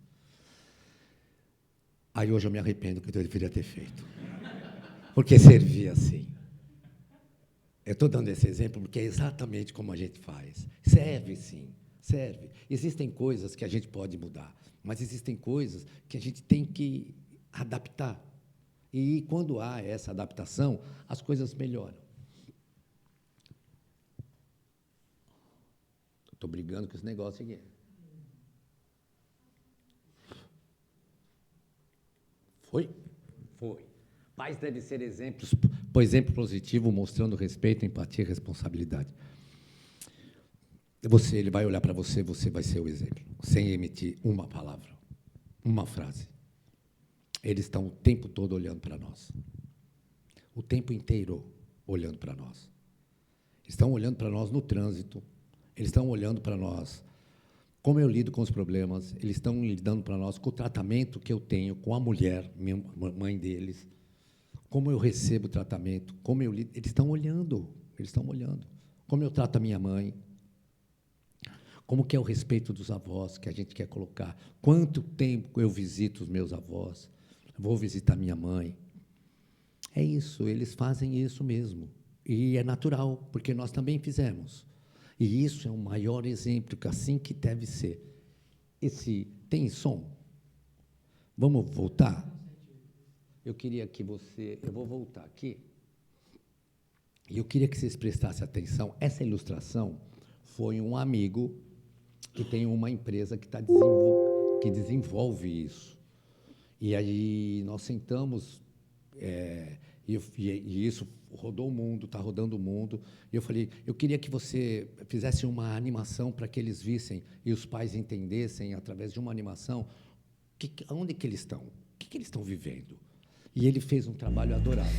Aí hoje eu me arrependo que eu deveria ter feito, porque servia assim. Eu estou dando esse exemplo porque é exatamente como a gente faz. Serve, sim, serve. Existem coisas que a gente pode mudar, mas existem coisas que a gente tem que adaptar. E, quando há essa adaptação, as coisas melhoram. Estou brigando com esse negócio aqui. Foi? Foi. Pais devem ser exemplos, exemplo positivo, mostrando respeito, empatia e responsabilidade. Ele vai olhar para você, você vai ser o exemplo, sem emitir uma palavra, uma frase. Eles estão o tempo todo olhando para nós. O tempo inteiro olhando para nós. Estão olhando para nós no trânsito, eles estão olhando para nós como eu lido com os problemas, eles estão lidando para nós com o tratamento que eu tenho com a mulher, mãe deles, como eu recebo o tratamento, como eu lido. Eles estão olhando. Como eu trato a minha mãe, como que é o respeito dos avós que a gente quer colocar, quanto tempo eu visito os meus avós, vou visitar minha mãe. É isso, eles fazem isso mesmo. E é natural, porque nós também fizemos. E isso é o maior exemplo, que assim que deve ser. Tem som? Vamos voltar? Eu queria que eu vou voltar aqui, e eu queria que vocês prestassem atenção. Essa ilustração foi um amigo que tem uma empresa que desenvolve isso. E aí nós sentamos, E isso rodou o mundo, está rodando o mundo. E eu falei, eu queria que você fizesse uma animação para que eles vissem e os pais entendessem, através de uma animação, onde que eles estão, o que eles estão vivendo. E ele fez um trabalho adorável.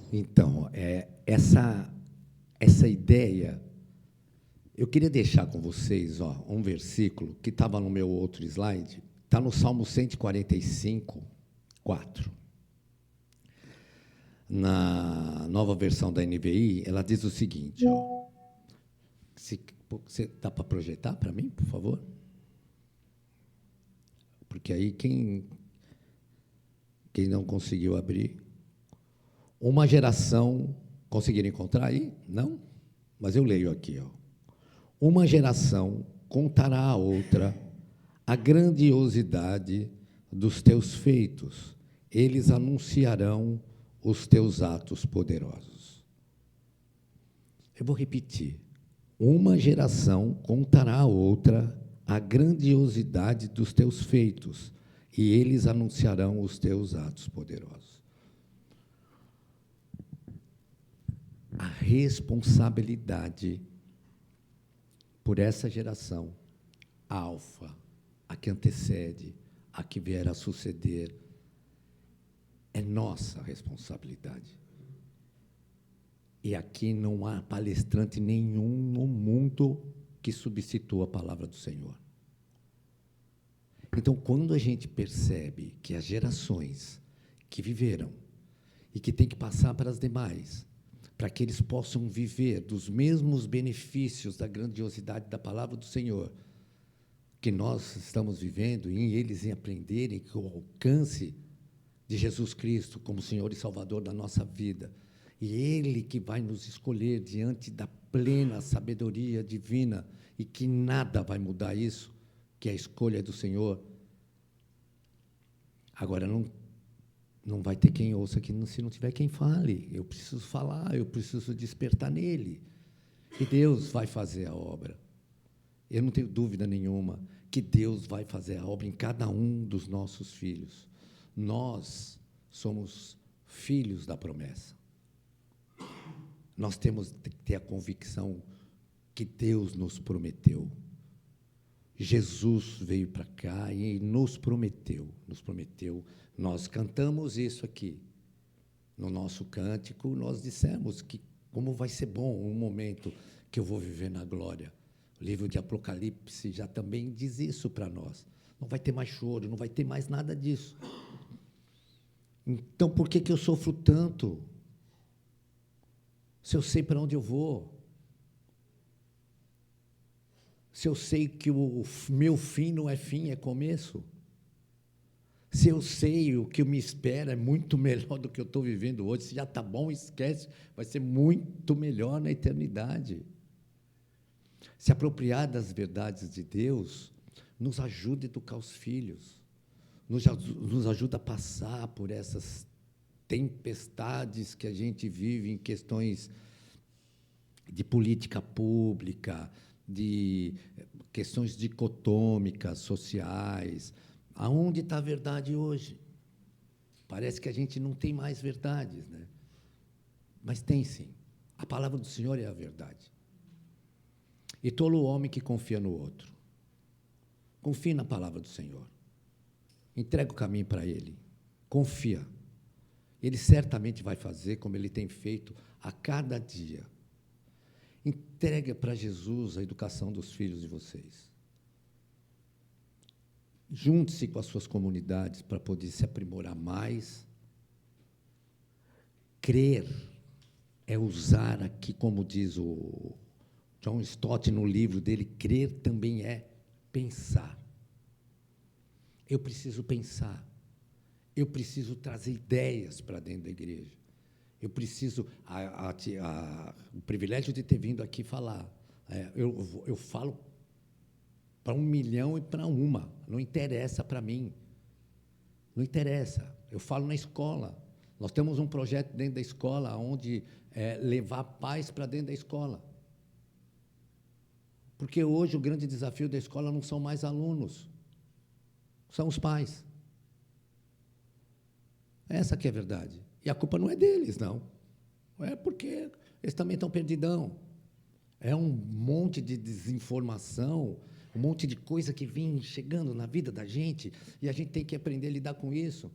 Então, essa ideia, eu queria deixar com vocês um versículo que estava no meu outro slide, está no Salmo 145, 4. Na nova versão da NVI, ela diz o seguinte, dá para projetar para mim, por favor? Porque aí quem não conseguiu abrir... Uma geração, conseguiram encontrar aí? Não? Mas eu leio aqui. Uma geração contará à outra a grandiosidade dos teus feitos. Eles anunciarão os teus atos poderosos. Eu vou repetir. Uma geração contará à outra a grandiosidade dos teus feitos, e eles anunciarão os teus atos poderosos. A responsabilidade por essa geração, alfa, a que antecede, a que vier a suceder, é nossa responsabilidade. E aqui não há palestrante nenhum no mundo que substitua a palavra do Senhor. Então, quando a gente percebe que as gerações que viveram e que têm que passar para as demais, para que eles possam viver dos mesmos benefícios da grandiosidade da palavra do Senhor, que nós estamos vivendo, e eles em aprenderem que o alcance de Jesus Cristo como Senhor e Salvador da nossa vida, e Ele que vai nos escolher diante da plena sabedoria divina, e que nada vai mudar isso, que a escolha é do Senhor. Agora, não vai ter quem ouça aqui se não tiver quem fale. Eu preciso falar, eu preciso despertar nele. E Deus vai fazer a obra. Eu não tenho dúvida nenhuma que Deus vai fazer a obra em cada um dos nossos filhos. Nós somos filhos da promessa. Nós temos que ter a convicção que Deus nos prometeu. Jesus veio para cá e nos prometeu. Nós cantamos isso aqui. No nosso cântico, nós dissemos que como vai ser bom um momento que eu vou viver na glória. O livro de Apocalipse já também diz isso para nós. Não vai ter mais choro, não vai ter mais nada disso. Então, por que eu sofro tanto? Se eu sei para onde eu vou. Se eu sei que o meu fim não é fim, é começo. Se eu sei o que me espera é muito melhor do que eu estou vivendo hoje, se já está bom, esquece, vai ser muito melhor na eternidade. Se apropriar das verdades de Deus nos ajuda a educar os filhos, nos ajuda a passar por essas tempestades que a gente vive em questões de política pública, de questões dicotômicas, sociais. Aonde está a verdade hoje? Parece que a gente não tem mais verdades, né? Mas tem sim. A palavra do Senhor é a verdade. E tolo o homem que confia no outro. Confie na palavra do Senhor. Entrega o caminho para Ele. Confia. Ele certamente vai fazer como Ele tem feito a cada dia. Entrega para Jesus a educação dos filhos de vocês. Junte-se com as suas comunidades para poder se aprimorar mais. Crer é usar aqui, como diz o John Stott no livro dele, crer também é pensar. Eu preciso pensar. Eu preciso trazer ideias para dentro da igreja. Eu preciso, o privilégio de ter vindo aqui falar. Eu falo para 1 milhão e para uma. Não interessa para mim. Não interessa. Eu falo na escola. Nós temos um projeto dentro da escola onde levar paz para dentro da escola. Porque hoje o grande desafio da escola não são mais alunos, são os pais. Essa que é a verdade. E a culpa não é deles, não. É porque eles também estão perdidão. É um monte de desinformação, um monte de coisa que vem chegando na vida da gente, e a gente tem que aprender a lidar com isso.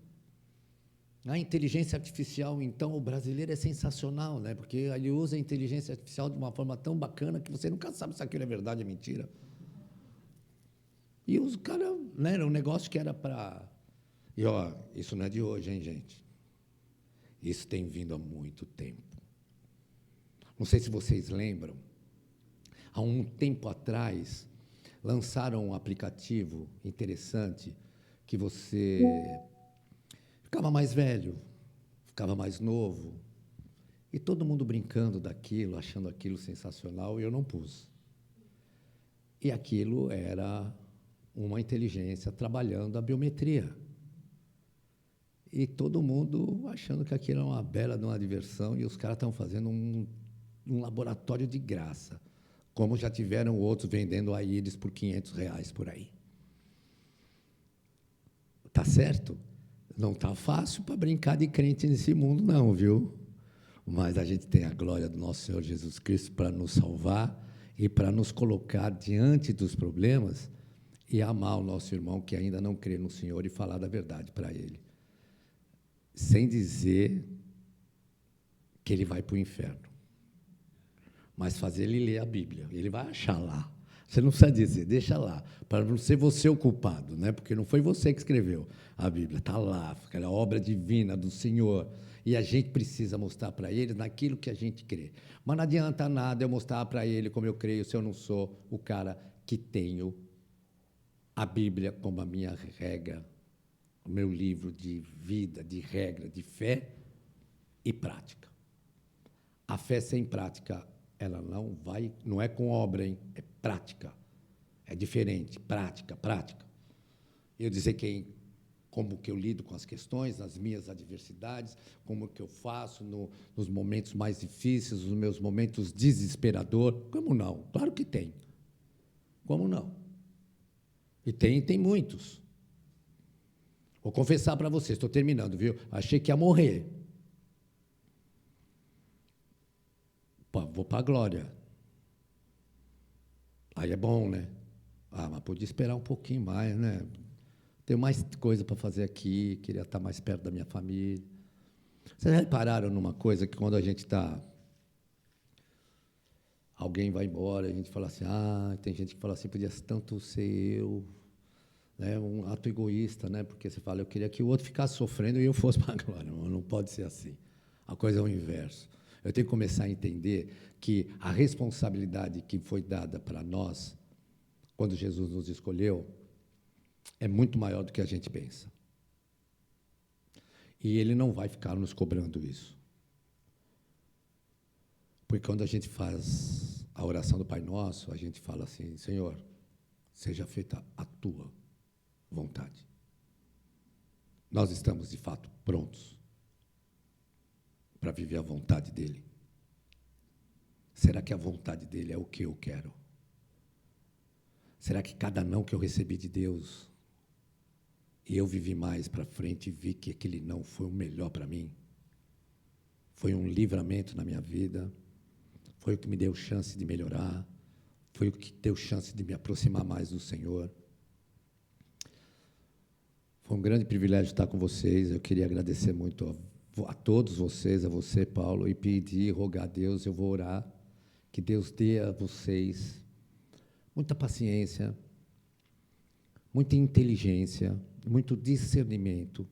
A inteligência artificial, então, o brasileiro é sensacional, né? Porque ele usa a inteligência artificial de uma forma tão bacana que você nunca sabe se aquilo é verdade ou mentira. E os caras, né, era um negócio que era para... E, ó, isso não é de hoje, hein, gente? Isso tem vindo há muito tempo. Não sei se vocês lembram, há um tempo atrás, lançaram um aplicativo interessante que você ficava mais velho, ficava mais novo, e todo mundo brincando daquilo, achando aquilo sensacional, e eu não pus. E aquilo era uma inteligência trabalhando a biometria. E todo mundo achando que aquilo era uma bela de uma diversão, e os caras estão fazendo um laboratório de graça, como já tiveram outros vendendo a íris por R$500 por aí. Tá certo? Não está fácil para brincar de crente nesse mundo, não, viu? Mas a gente tem a glória do nosso Senhor Jesus Cristo para nos salvar e para nos colocar diante dos problemas e amar o nosso irmão que ainda não crê no Senhor e falar da verdade para ele. Sem dizer que ele vai para o inferno, mas fazer ele ler a Bíblia. Ele vai achar lá. Você não precisa dizer, deixa lá, para não ser você o culpado, né? Porque não foi você que escreveu a Bíblia, está lá, aquela obra divina do Senhor, e a gente precisa mostrar para ele naquilo que a gente crê. Mas não adianta nada eu mostrar para ele como eu creio, se eu não sou o cara que tenho a Bíblia como a minha regra, o meu livro de vida, de regra, de fé e prática. A fé sem prática, ela não vai, não é com obra, hein? É prática. É diferente, prática, prática. Eu dizer como que eu lido com as questões, nas minhas adversidades, como que eu faço nos momentos mais difíceis, nos meus momentos desesperadores. Como não? Claro que tem. Como não? E tem muitos. Vou confessar para vocês, estou terminando, viu? Achei que ia morrer. Vou para a glória. Aí é bom, né? Mas podia esperar um pouquinho mais, né? Tenho mais coisa para fazer aqui, queria estar mais perto da minha família. Vocês repararam numa coisa que quando a gente está... Alguém vai embora, a gente fala assim, tem gente que fala assim, podia tanto ser eu... É um ato egoísta, né? Porque você fala, eu queria que o outro ficasse sofrendo e eu fosse para a glória. Não pode ser assim. A coisa é o inverso. Eu tenho que começar a entender que a responsabilidade que foi dada para nós quando Jesus nos escolheu, é muito maior do que a gente pensa. E Ele não vai ficar nos cobrando isso. Porque quando a gente faz a oração do Pai Nosso, a gente fala assim: Senhor, seja feita a Tua vontade. Nós estamos, de fato, prontos para viver a vontade dEle. Será que a vontade dEle é o que eu quero? Será que cada não que eu recebi de Deus, e eu vivi mais para frente e vi que aquele não foi o melhor para mim? Foi um livramento na minha vida, foi o que me deu chance de melhorar, foi o que deu chance de me aproximar mais do Senhor. Foi um grande privilégio estar com vocês. Eu queria agradecer muito a todos vocês, a você, Paulo, e pedir, rogar a Deus, eu vou orar, que Deus dê a vocês muita paciência, muita inteligência, muito discernimento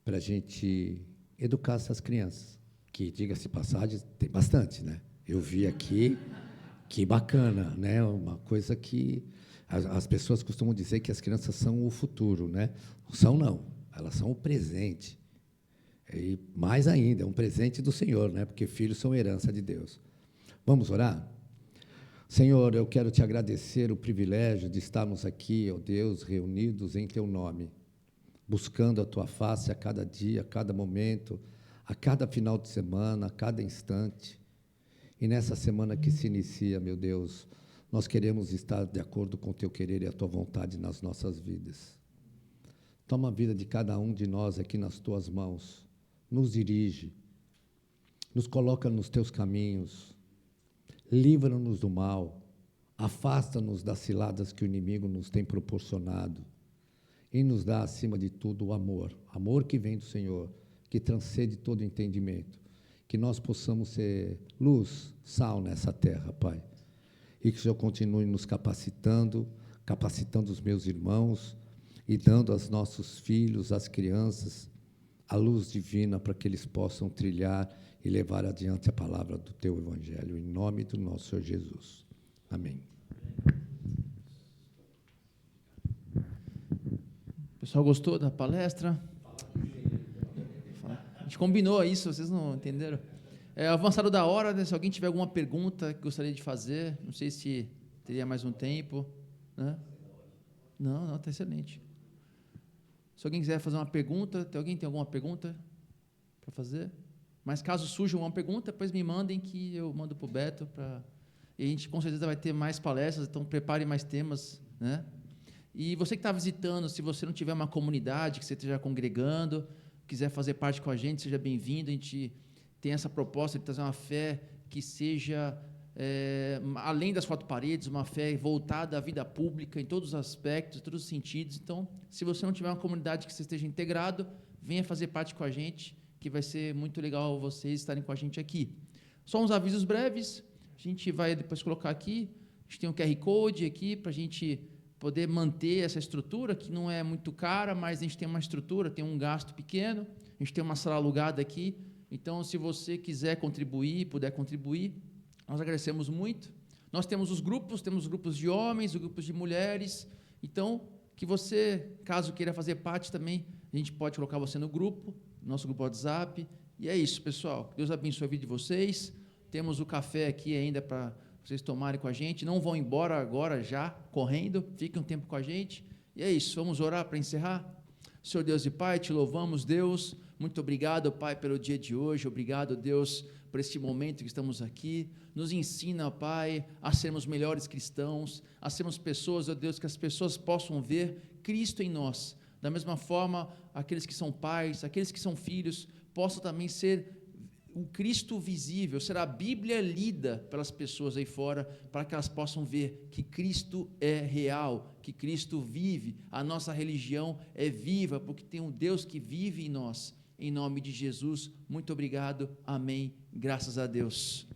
para a gente educar essas crianças, que, diga-se passagem, tem bastante, né? Eu vi aqui, que bacana, né? Uma coisa que as pessoas costumam dizer que as crianças são o futuro, né? São não, elas são o presente. E mais ainda, é um presente do Senhor, né? Porque filhos são herança de Deus. Vamos orar? Senhor, eu quero te agradecer o privilégio de estarmos aqui, ó Deus, reunidos em Teu nome, buscando a Tua face a cada dia, a cada momento, a cada final de semana, a cada instante. E nessa semana que se inicia, meu Deus, nós queremos estar de acordo com o Teu querer e a Tua vontade nas nossas vidas. Toma a vida de cada um de nós aqui nas Tuas mãos, nos dirige, nos coloca nos Teus caminhos, livra-nos do mal, afasta-nos das ciladas que o inimigo nos tem proporcionado e nos dá, acima de tudo, o amor que vem do Senhor, que transcende todo entendimento, que nós possamos ser luz, sal nessa terra, Pai, e que o Senhor continue nos capacitando os meus irmãos e dando aos nossos filhos, às crianças, a luz divina para que eles possam trilhar e levar adiante a palavra do Teu Evangelho, em nome do nosso Senhor Jesus. Amém.
O pessoal gostou da palestra? A gente combinou isso, vocês não entenderam? Avançado da hora, né? Se alguém tiver alguma pergunta que gostaria de fazer, não sei se teria mais um tempo, né? Não, está excelente. Se alguém quiser fazer uma pergunta, alguém tem alguma pergunta para fazer? Mas caso surja uma pergunta, depois me mandem que eu mando para o Beto. E a gente com certeza vai ter mais palestras, então prepare mais temas, né? E você que está visitando, se você não tiver uma comunidade que você esteja congregando, quiser fazer parte com a gente, seja bem-vindo. A gente tem essa proposta de trazer uma fé que seja, além das quatro paredes, uma fé voltada à vida pública, em todos os aspectos, em todos os sentidos. Então, se você não tiver uma comunidade que você esteja integrado, venha fazer parte com a gente, que vai ser muito legal vocês estarem com a gente aqui. Só uns avisos breves, a gente vai depois colocar aqui, a gente tem um QR Code aqui para a gente poder manter essa estrutura, que não é muito cara, mas a gente tem uma estrutura, tem um gasto pequeno, a gente tem uma sala alugada aqui, então se você quiser contribuir, puder contribuir, nós agradecemos muito. Nós temos grupos de homens, grupos de mulheres, então, que você, caso queira fazer parte também, a gente pode colocar você no grupo, nosso grupo WhatsApp, e é isso, pessoal. Deus abençoe a vida de vocês. Temos o café aqui ainda para vocês tomarem com a gente. Não vão embora agora já, correndo. Fiquem um tempo com a gente. E é isso, vamos orar para encerrar? Senhor Deus e Pai, te louvamos, Deus. Muito obrigado, Pai, pelo dia de hoje. Obrigado, Deus, por este momento que estamos aqui. Nos ensina, Pai, a sermos melhores cristãos, a sermos pessoas, ó Deus, que as pessoas possam ver Cristo em nós. Da mesma forma, aqueles que são pais, aqueles que são filhos, possam também ser o Cristo visível, ser a Bíblia lida pelas pessoas aí fora, para que elas possam ver que Cristo é real, que Cristo vive, a nossa religião é viva, porque tem um Deus que vive em nós. Em nome de Jesus, muito obrigado, amém, graças a Deus.